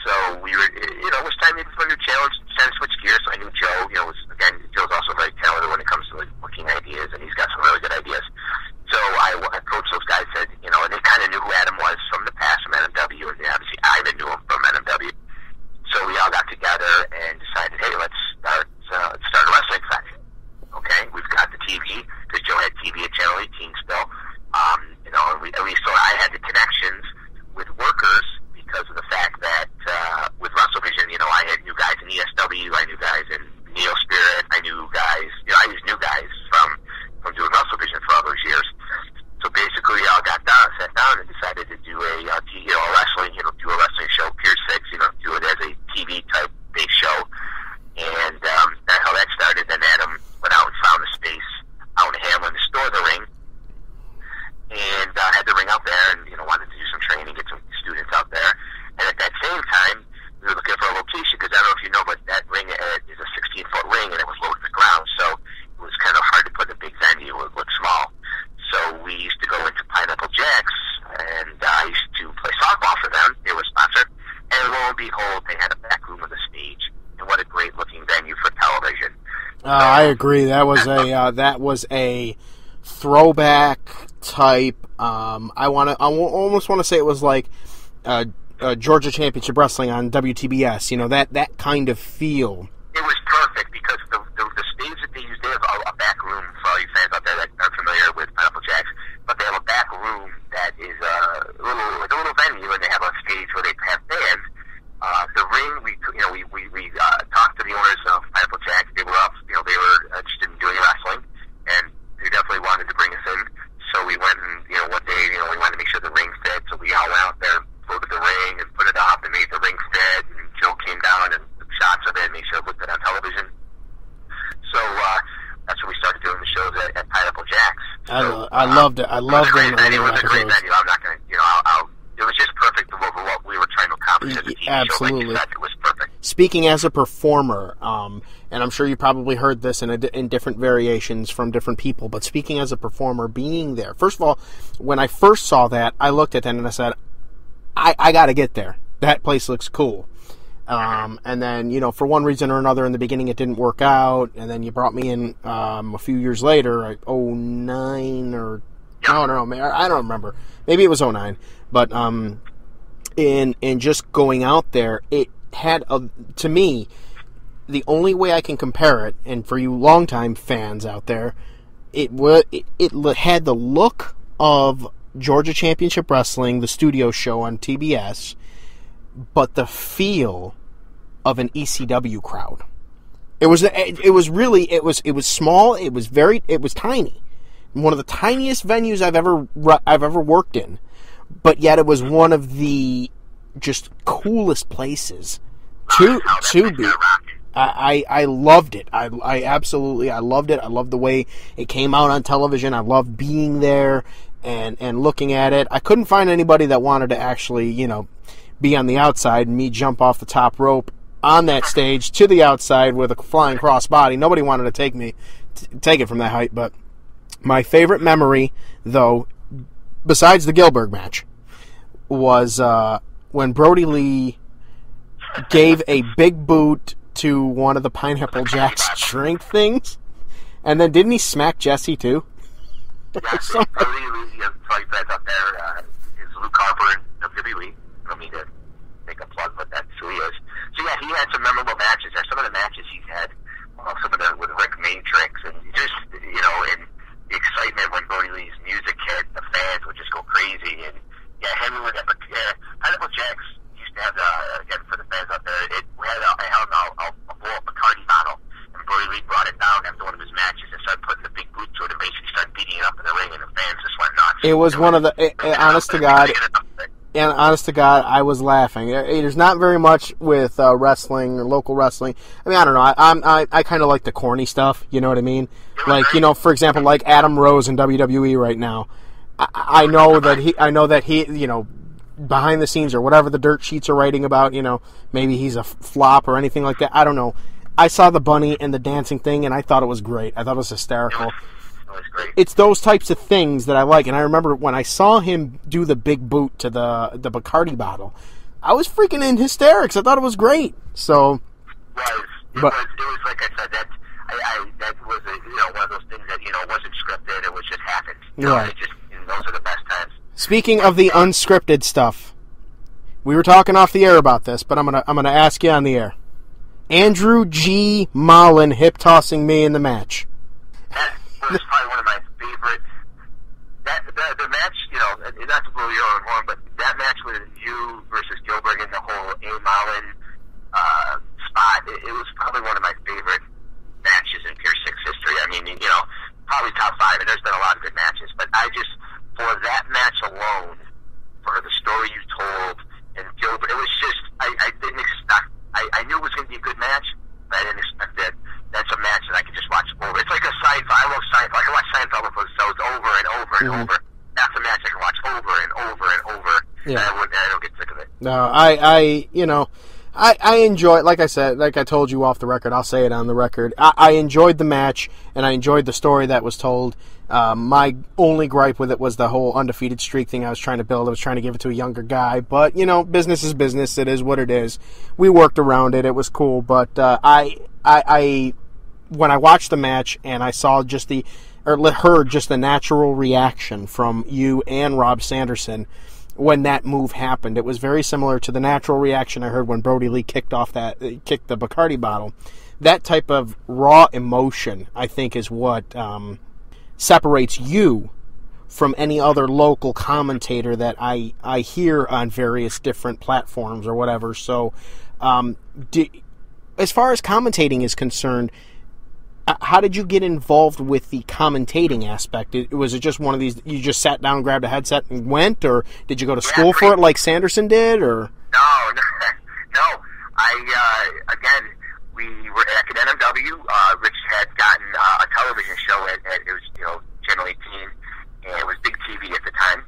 So we were, it was time to for a new challenge, time to switch gears. So I knew Joe, Joe's also very talented when it comes to booking ideas, and he's got some really good ideas. So I approached those guys, said, and they kind of knew who Adam was from the past, from NMW, and obviously Ivan knew him from NMW. So we all got together and decided, hey, let's start a wrestling fest. Okay, we've got the TV, because Joe had TV at Channel 18 still. So I had the connections with workers because of the fact that with WrestleVision, I had new guys in ESW, I knew guys in Neo Spirit, I knew guys, I just knew guys from doing WrestleVision for all those years. So basically, we all sat down and decided to do a wrestling, do a wrestling show, Pier 6, do it as a TV type big show. And that's how that started. Then Adam went out and found a space out in Hamlin to store the ring, and had the ring out there, and wanted to do some training, get some students out there. And at that same time, we were looking for a location, because I don't know if you know, but that ring is a 16-foot ring, and it was low to the ground, so it was kind of hard to put in a big venue. It looked small. So we used to go into Pineapple Jacks, and I used to play softball for them. They were sponsored, and lo and behold, they had a back room of the stage, and what a great looking venue for television. I agree. That was a throwback type. I almost want to say it was like Georgia Championship Wrestling on WTBS. That kind of feel. It was perfect because the stage that they used, they have a back room for all you fans out there that aren't familiar with Pineapple Jacks, but they have a back room that is a little venue, and they have a stage where they have bands. The ring, we talked to the owners of Pineapple Jacks. They were up, they were interested in doing wrestling, and they definitely wanted to bring us in. So we went and, one day, we wanted to make sure the ring fit, so we all went out there, floated the ring, and put it up, and made the ring fit, and Joe came down and took shots of it, and made sure it looked good on television. So that's when we started doing the shows at Pineapple Jacks. So, I loved it. I loved it. It was a great venue. I'm not going to, it was just perfect for what we were trying to accomplish as a TV Absolutely. show. Like you said, it was perfect. Speaking as a performer, and I'm sure you probably heard this in different variations from different people, but speaking as a performer, being there, first of all, when I first saw that, I looked at that and I said, I got to get there. That place looks cool. And then, for one reason or another, in the beginning it didn't work out, and then you brought me in a few years later, like 09 or... I don't know. I don't remember. Maybe it was 09. But in just going out there, it had, to me, the only way I can compare it, and for you longtime fans out there, it had the look of Georgia Championship Wrestling, the studio show on TBS, but the feel of an ECW crowd. It was small. It was tiny. One of the tiniest venues I've ever worked in, but yet it was one of the just coolest places to be. I loved it. I absolutely loved it. I loved the way it came out on television. I loved being there and looking at it. I couldn't find anybody that wanted to actually, be on the outside and me jump off the top rope on that stage to the outside with a flying crossbody. Nobody wanted to take it from that height, but my favorite memory, though, besides the Gilbert match, was when Brody Lee gave a big boot to one of the Pineapple Jack's drink things, and then didn't he smack Jesse too? Yeah, Brody Lee, probably fans up there, is Luke Harper in WWE. I don't mean to make a plug, but that's who he is. So yeah, he had some memorable matches. There's some of the matches he's had, some of the with Rick Matrix, and just, you know, and the excitement when Brody Lee's music hit, the fans would just go crazy. And yeah, him with that, but Pineapple Jack's used to have again for the fans out there. We had a blow up Bacardi bottle, and Brody Lee brought it down after one of his matches and started putting the big boot to it and basically started beating it up in the ring, and the fans just went nuts. It was one of the honest to God. And honest to God, I was laughing. There's not very much with wrestling or local wrestling. I mean, I don't know. I kind of like the corny stuff. You know what I mean? Like, you know, for example, like Adam Rose in WWE right now. I know that he, you know, behind the scenes or whatever the dirt sheets are writing about, you know, maybe he's a flop or anything like that. I don't know. I saw the bunny and the dancing thing, and I thought it was great. I thought it was hysterical. It's those types of things that I like, and I remember when I saw him do the big boot to the Bacardi bottle, I was freaking in hysterics. I thought it was great. So, It was like I said, that was one of those things that, you know, wasn't scripted. It was just happened. You know, it just, those are the best times. Speaking of the unscripted stuff, we were talking off the air about this, but I'm gonna ask you on the air. Andrew G. Mullen hip tossing me in the match. That was probably one of my favorites. The match, you know, not to blow your own horn, but that match with you versus Gilbert in the whole A. Mullen spot, it was probably one of my favorite matches in Pier 6 history. I mean, you know, probably top 5, and there's been a lot of good matches, but I just, for that match alone, for the story you told, and Gilbert, it was just, I didn't expect, I knew it was going to be a good match, but I didn't expect that. That's a match that I could just watch over. It's like a Seinfeld. I love Seinfeld. I can watch Seinfeld episodes over and over and over. That's a match I can watch over and over and over. Yeah. And I don't get sick of it. No, I enjoy, like I said, like I told you off the record, I'll say it on the record. I enjoyed the match, and I enjoyed the story that was told. My only gripe with it was the whole undefeated streak thing I was trying to build. I was trying to give it to a younger guy, but, you know, business is business. It is what it is. We worked around it. It was cool, but when I watched the match and I saw heard just the natural reaction from you and Rob Sanderson when that move happened, it was very similar to the natural reaction I heard when Brody Lee kicked the Bacardi bottle. That type of raw emotion, I think, is what separates you from any other local commentator that I hear on various different platforms or whatever. So, as far as commentating is concerned, how did you get involved with the commentating aspect? Was it just one of these, you just sat down, grabbed a headset, and went, or did you go to school for it like Sanderson did, or? No. Again, we were at NMW. Rich had gotten a television show at it was, you know, Channel 18, and it was big TV at the time,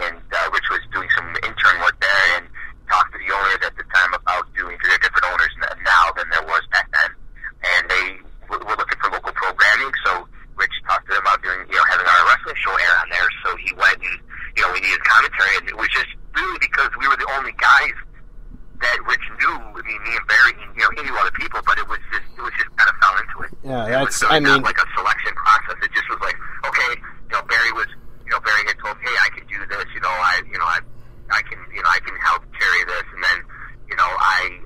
and Rich was doing some intern work there, and talked to the owners at the time about doing, because there are different owners now than there was back then, and they were looking for local programming, so Rich talked to them about doing, you know, having our wrestling show air on there, so he went and, you know, we needed commentary, and it was just really because we were the only guys that Rich knew. I mean, me and Barry, you know, he knew other people, but it was just kind of fell into it. Yeah, that's, not like a selection process. It just was like, okay, you know, Barry had told me, hey, I can do this, you know, I can help carry this, and then, you know, I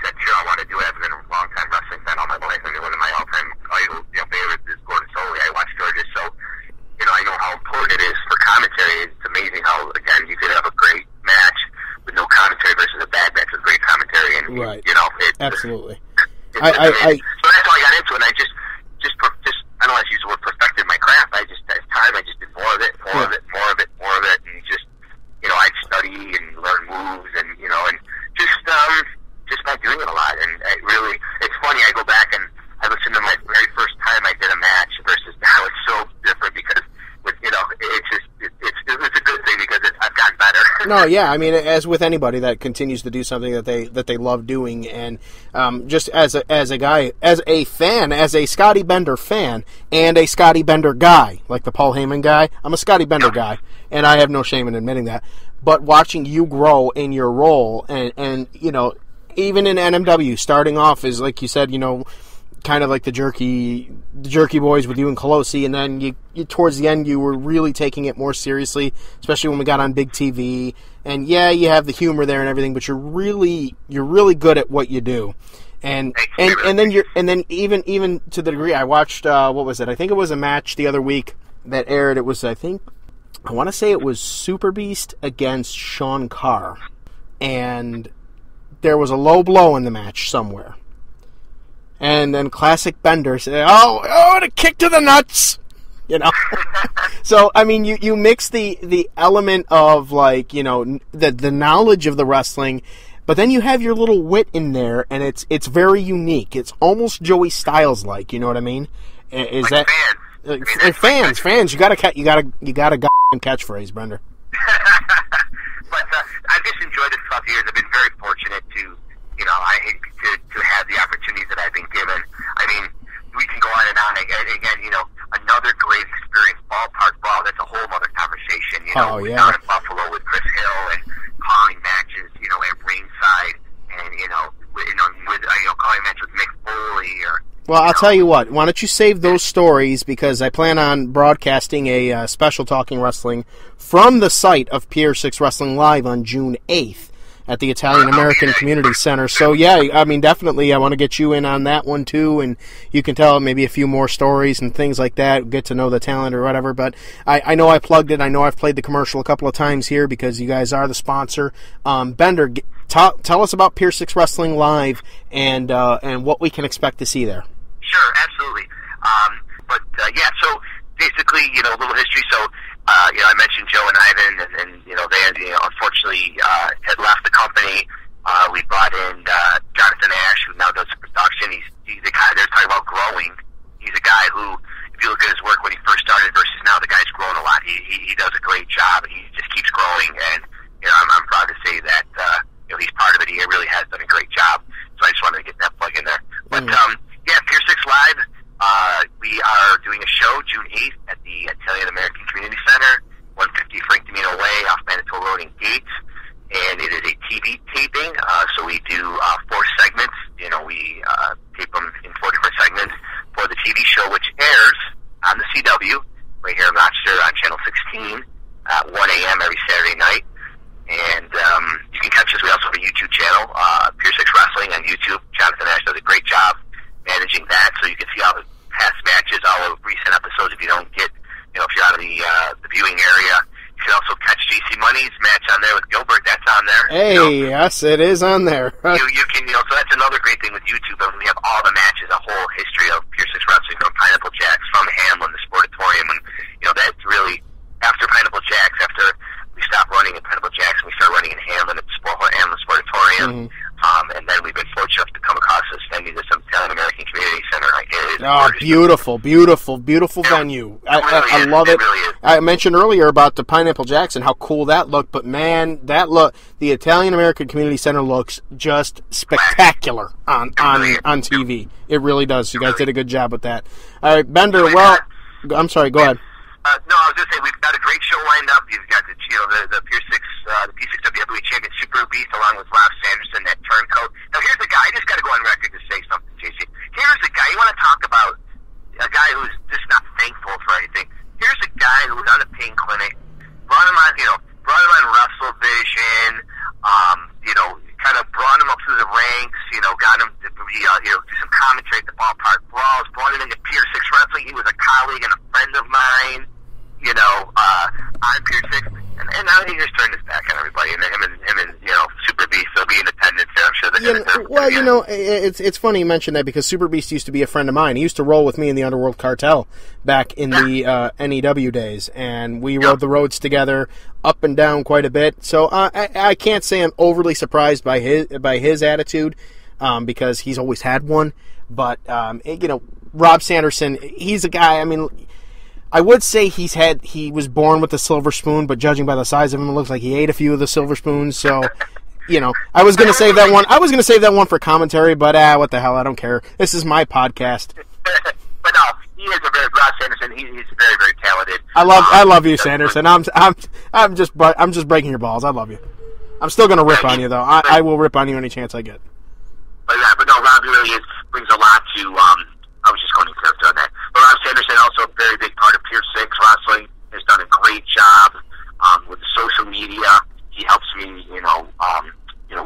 said, sure, I want to do it. I've been a long-time wrestling fan all my life. I mean, one of my all-time idols, you know, favorites is Gordon Soley. I watched Georgia, so, you know, I know how important it is for commentary. It's amazing how, again, you could have a great match with no commentary versus a bad match with great commentary, and, right. You know, absolutely. So that's how I got into it, and I just I don't want to use the word perfected my craft. As time, I just did more of it, and just, you know, I'd study and learn moves, and, you know, and just by doing it a lot. And it's funny, I go back and I listen to my very first time I did a match versus now. It's so different because, with, you know, it's a good thing because I've gotten better. No, yeah, I mean, as with anybody that continues to do something that they love doing, and just as a guy, as a fan, as a Scotty Bender fan, and a Scotty Bender guy, like the Paul Heyman guy, I'm a Scotty Bender guy, and I have no shame in admitting that. But watching you grow in your role, and you know, even in NMW, starting off is like you said, you know, kind of like the jerky boys with you and Colosi, and then you towards the end you were really taking it more seriously, especially when we got on big TV. And yeah, you have the humor there and everything, but you're really good at what you do. And then even to the degree I watched what was it? I think it was a match the other week that aired. It was I want to say it was Super Beast against Sean Carr, and there was a low blow in the match somewhere. And then classic Bender said, oh, the kick to the nuts, you know. So, I mean, you mix the element of, like, you know, the knowledge of the wrestling, but then you have your little wit in there, and it's very unique. It's almost Joey Styles-like, you know what I mean? Is like that fans? Fans, you got a catchphrase, Bender. But I've just enjoyed it throughout the years. I've been very fortunate to, you know, to have the opportunities that I've been given. I mean, we can go on and on. Again, you know, another great experience, Ballpark Brawl. That's a whole other conversation. You know, down in Buffalo with Chris Hill and calling matches, you know, at ringside, and with calling matches with Mick Foley or. Well, I'll tell you what. Why don't you save those stories, because I plan on broadcasting a special Talking Wrestling from the site of Pier 6 Wrestling Live on June 8th. At the Italian American Community Center. So, yeah, I mean, definitely I want to get you in on that one, too, and you can tell maybe a few more stories and things like that, get to know the talent or whatever. But I know I plugged it. I know I've played the commercial a couple of times here because you guys are the sponsor. Bender, tell us about Pier 6 Wrestling Live and what we can expect to see there. Sure, absolutely. Yeah, so basically, you know, a little history. So, you know, I mentioned Joe and Ivan, and you know, they unfortunately had left the company. We brought in Jonathan Ash, who now does the production. He's a guy. They're talking about growing. He's a guy who, if you look at his work when he first started versus now, the guy's grown a lot. He does a great job, and he just keeps growing. And you know, I'm proud to say that you know, he's part of it. He really has done a great job. So I just wanted to get that plug in there. But yeah, Pier 6 Live. We are doing a show June 8th at the Italian American Community Center, 150 Frank Domino Way off Manitou Road in Gates, and it is a TV taping. So we do 4 segments. You know, we tape them in 4 different segments for the TV show, which airs on the CW right here in Rochester on Channel 16 at 1 a.m. every Saturday night. And you can catch us. We also have a YouTube channel, Pier 6 Wrestling on YouTube. Jonathan Ash does a great job managing that, so you can see all the past matches, all of recent episodes. If you don't get, you know, if you're out of the viewing area, you can also catch JC Money's match on there with Gilbert. That's on there. Hey, you know? Yes, it is on there. you can, you know, so that's another great thing with YouTube. We have all the matches, a whole history of Pier 6 Wrestling, from Pineapple Jacks, from Hamlin, the Sportatorium, and you know, that's really after Pineapple Jacks, after we stopped running at Pineapple Jacks and we started running in Hamlin at Hamlin Sportatorium. And then we've been fortunate to come across this venue, this Italian American Community Center. Beautiful venue. I love it. Really is. I mentioned earlier about the Pineapple Jacks and how cool that looked, but man, the Italian American Community Center looks just spectacular on TV. It really does. You guys did a good job with that. All right, Bender. Well, I'm sorry. Go ahead. No, I was going to say we've got a great show lined up. You've got the Pier 6, the P6 WWE Champion Super Beast, along with Rob Sanderson, that turncoat. Now here's the guy. I just got to go on record to say something, JC. Here's the guy. You want to talk about a guy who's just not thankful for anything? Here's a guy who was on a pain clinic, brought him on Wrestlevision. You know, kind of brought him up through the ranks. You know, got him to do some commentary at the Ballpark Brawls. Brought him into Pier 6 Wrestling. He was a colleague and a friend of mine. You know, on Pier 6, and now he just turned his back on everybody, and him and you know, Super Beast will be in attendance there. I'm sure that. Well, you know, it's funny you mention that, because Super Beast used to be a friend of mine. He used to roll with me in the Underworld Cartel back in the NEW days, and we rode the roads together up and down quite a bit. So I can't say I'm overly surprised by his attitude, because he's always had one. But you know, Rob Sanderson, he's a guy. I mean, I would say he was born with a silver spoon, but judging by the size of him, it looks like he ate a few of the silver spoons. So, I was going to save that one. I was going to save that one for commentary, but what the hell? I don't care. This is my podcast. But no, he is a very Ross Sanderson. He's very, very talented. I love you, Sanderson. I'm just breaking your balls. I love you. I'm still going to rip on you, though. I will rip on you any chance I get. But no, Rob really brings a lot to. I was just going to character on that. But Rob Sanderson, also a very big part of Pier 6 Wrestling, has done a great job with the social media. He helps me,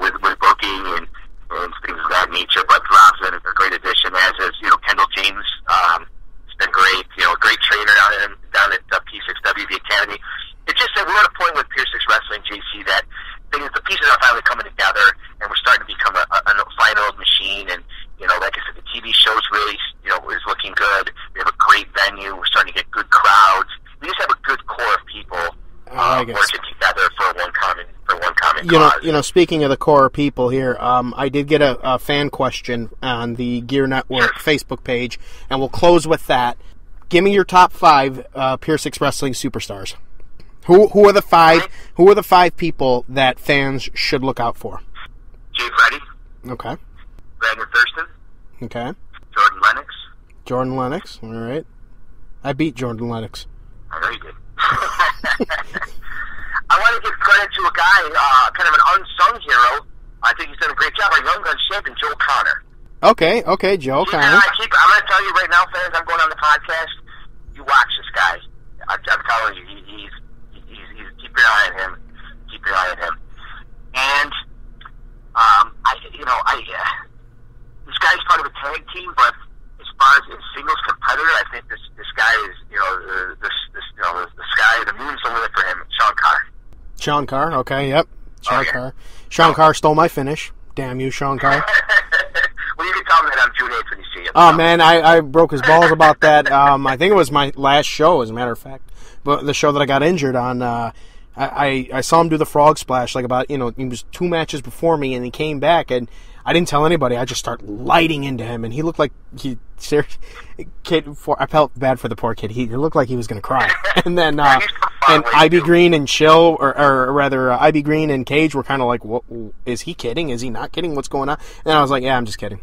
with booking and things of that nature. But Rob's been a great addition, as is, Kendall James. It's been great, a great trainer down at P6WB Academy. It's just that we're at a point with Pier 6 Wrestling, JC, that the pieces are finally coming together, and we're starting to become a fine old machine. And like I said, the TV show's really, is looking good. We have a great venue. We're starting to get good crowds. We just have a good core of people working together for one common cause. Speaking of the core of people here, I did get a fan question on the Gear Network Facebook page, and we'll close with that. Give me your top 5 Pier 6 Wrestling superstars. Who are the 5? Who are the 5 people that fans should look out for? Jay Freddy. Okay. Brandon Thurston. Okay. Jordan Lennox. All right. I beat Jordan Lennox. I know you did. I want to give credit to a guy, kind of an unsung hero. I think he's done a great job. Our Young Guns champion, Joe Connor. Okay, Joe Connor. I'm going to tell you right now, fans, I'm going on the podcast. You watch this guy. I'm telling you, he's keep your eye on him. Keep your eye on him. And this guy's part of a tag team, but as far as a singles competitor, I think this guy is, the sky, the moon's the limit for him. Sean Carr, okay, yep. Carr. Sean Carr stole my finish. Damn you, Sean Carr. Well, you can tell me that on June 8th when you see him. Oh, man, I broke his balls about that. I think it was my last show, as a matter of fact. But the show that I got injured on, I saw him do the frog splash, he was 2 matches before me, and he came back, and I didn't tell anybody. I just started lighting into him, and he looked like I felt bad for the poor kid. He looked like he was going to cry. And then and Ivy Green and Chill, or rather Ivy Green and Cage were kind of like, what, is he kidding? Is he not kidding? What's going on? And I was like, yeah, I'm just kidding.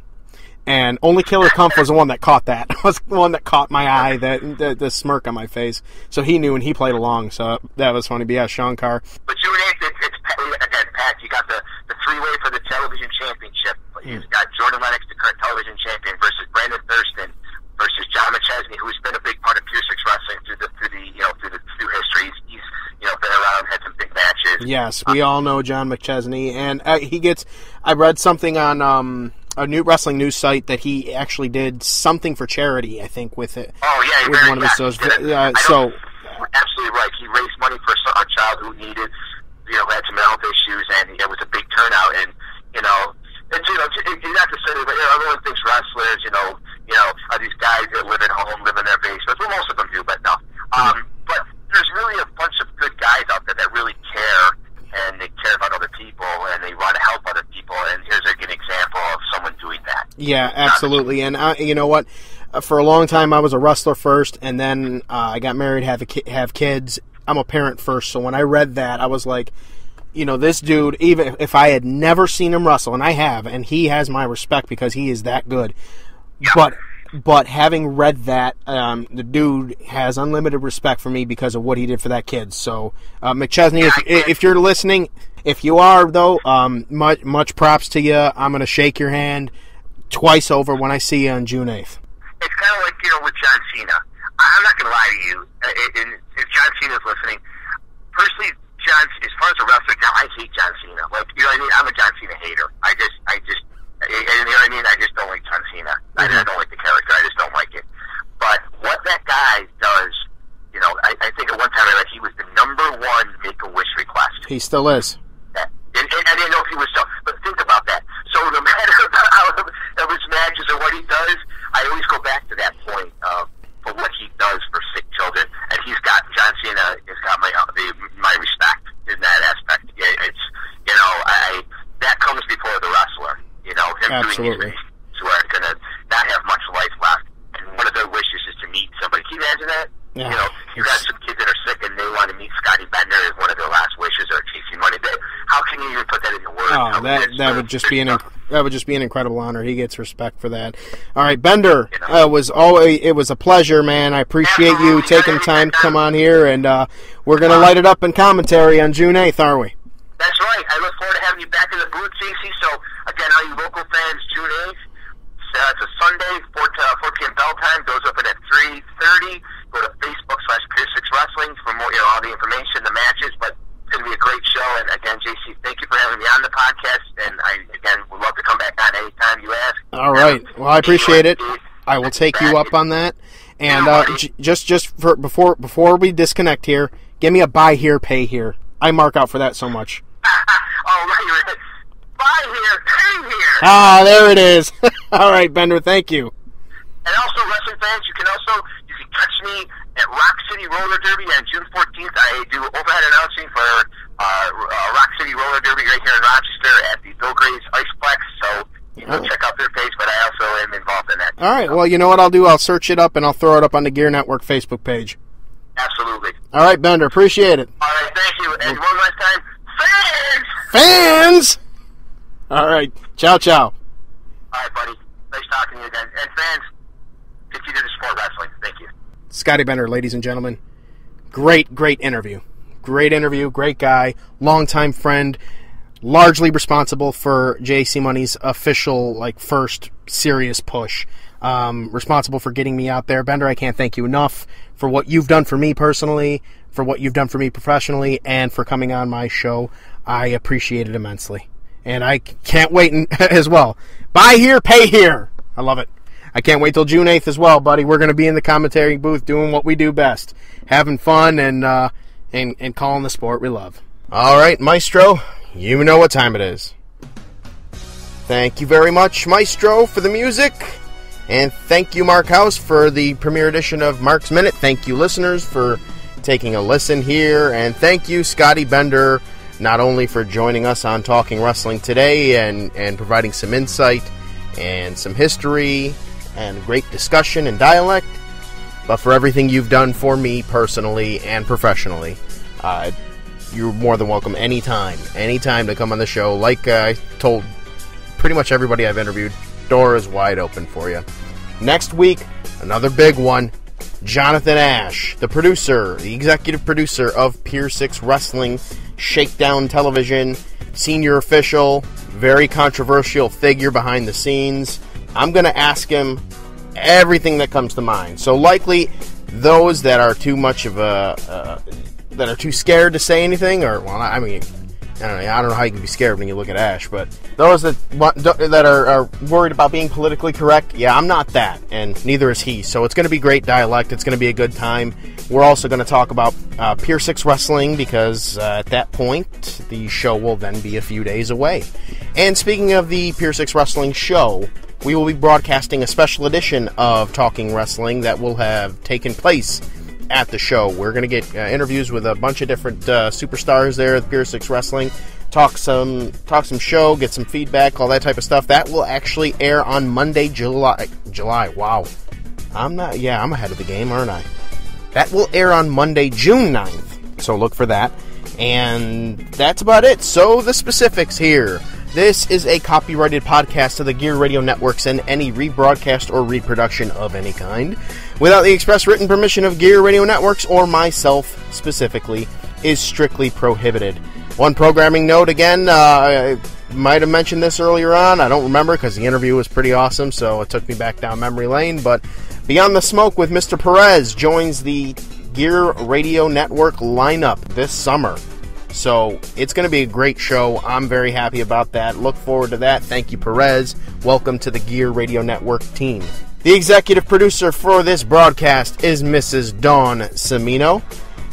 And only Killer Kumpf was the one that caught that. Was the one that caught my eye, the smirk on my face. So he knew and he played along. So that was funny. But yeah, Sean Carr. But June 8th, again, Pat, you got the 3-way for the television championship. You've got Jordan Lennox, the current television champion, versus Brandon Thurston, versus John McChesney, who's been a big part of Pier 6 Wrestling through history. He's been around, had some big matches. Yes, we all know John McChesney, and I read something on a new wrestling news site that he actually did something for charity, I think, with it. Oh yeah, with one of his shows. Absolutely right. He raised money for a child who needed, had some health issues, and it was a big turnout. And it's not to say that everyone thinks wrestlers, are these guys that live at home, live in their basements. Well, most of them do, but no. But there's really a bunch of good guys out there that really care, and they care about other people, and they want to help other people. And here's a good example of someone doing that. Yeah, absolutely. And you know what? For a long time, I was a wrestler first, and then I got married, have kids. I'm a parent first, so when I read that, I was like, this dude, even if I had never seen him wrestle, and I have, and he has my respect because he is that good. Yeah. But having read that, the dude has unlimited respect for me because of what he did for that kid. So, McChesney, if you're listening, if you are, though, much props to you. I'm going to shake your hand twice over when I see you on June 8th. It's kind of like, with John Cena. I'm not going to lie to you. If John Cena's listening, personally, as far as a wrestler, I hate John Cena. I'm a John Cena hater. I just, I just don't like John Cena. I don't like the character. I just don't like it. But what that guy does, I think at one time I read he was the #1 Make-A-Wish request. He still is. And I didn't know if he was so. But think about that. So no matter how of his matches or what he does, I always go back to that point for what he does for sick children. And John Cena has got my respect in that aspect. It's that comes before the wrestler. Him Absolutely. doing these who are going to not have much life left. And one of their wishes is to meet somebody. Can you imagine that? Yeah. Oh, that would just be an incredible honor. He gets respect for that. All right, Bender, it was a pleasure, man. I appreciate you taking time to come on here, and we're gonna light it up in commentary on June 8th, aren't we? That's right. I look forward to having you back in the booth, JC. So again, all you local fans, June 8th. It's a Sunday, 4 p.m. bell time. Goes up at 3:30. Go to Facebook/Pier6 Wrestling for more, all the information, the matches. But it's going to be a great show. And again, JC, thank you for having me on the podcast. And I, again, would love to come back on anytime you ask. All right. Well, I appreciate it. I will take you up on that. And just for before we disconnect here, give me a buy here, pay here. I mark out for that so much. Right. Buy here, pay here. Ah, there it is. All right, Bender, thank you. And also, wrestling fans, you can catch me at Rock City Roller Derby on June 14th. I do overhead announcing for Rock City Roller Derby right here in Rochester at the Bill Gray's Iceplex. So you can check out their page, but I also am involved in that. All right. Well, you know what I'll do? I'll search it up and I'll throw it up on the Gear Network Facebook page. Absolutely. All right, Bender. Appreciate it. All right. Thank you. And one last time, fans. All right. Ciao, ciao. All right, buddy. Nice talking to you again. And fans, continue to support wrestling. Thank you. Scotty Bender, ladies and gentlemen. Great interview. Great interview. Great guy. Longtime friend. Largely responsible for JC Money's official, first serious push. Responsible for getting me out there. Bender, I can't thank you enough for what you've done for me personally, for what you've done for me professionally, and for coming on my show. I appreciate it immensely. And I can't wait as well. Buy here, pay here. I love it. I can't wait till June 8th as well, buddy. We're going to be in the commentary booth doing what we do best. Having fun and calling the sport we love. All right, Maestro, you know what time it is. Thank you very much, Maestro, for the music. And thank you, Marc House, for the premiere edition of Marc's Minute. Thank you, listeners, for taking a listen here. And thank you, Scotty Bender, not only for joining us on Talking Wrestling today and providing some insight and some history and great discussion and dialect, but for everything you've done for me personally and professionally. You're more than welcome anytime to come on the show. Like I told pretty much everybody I've interviewed, door is wide open for you. Next week, another big one. Jonathan Ash, the executive producer of Pier6 Wrestling, Shakedown Television, senior official, very controversial figure behind the scenes. I'm going to ask him everything that comes to mind. So likely those that are too much of that are too scared to say anything, or I don't know how you can be scared when you look at Ash, but those that are worried about being politically correct, yeah, I'm not that, and neither is he. So it's going to be great dialect. It's going to be a good time. We're also going to talk about Pier6 Wrestling, because at that point, the show will then be a few days away. And speaking of the Pier6 Wrestling show, we will be broadcasting a special edition of Talking Wrestling that will have taken place at the show. We're going to get interviews with a bunch of different superstars there at Pier6 Wrestling, talk some show, get some feedback, all that type of stuff. That will actually air on Monday, July. Wow. I'm ahead of the game, aren't I? That will air on Monday, June 9th. So look for that. And that's about it. So the specifics here. This is a copyrighted podcast of the Gear Radio Networks, and any rebroadcast or reproduction of any kind, without the express written permission of Gear Radio Networks or myself specifically, is strictly prohibited. One programming note, again, I might have mentioned this earlier on. I don't remember because the interview was pretty awesome, so it took me back down memory lane. But Beyond the Smoke with Mr. Perez joins the Gear Radio Network lineup this summer. So it's going to be a great show. I'm very happy about that. Look forward to that. Thank you, Perez. Welcome to the Gear Radio Network team. The executive producer for this broadcast is Mrs. Dawn Cimino.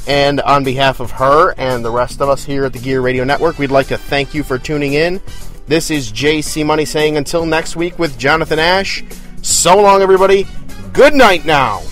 And on behalf of her and the rest of us here at the Gear Radio Network, we'd like to thank you for tuning in. This is JC Money saying until next week with Jonathan Ash. So long, everybody. Good night now.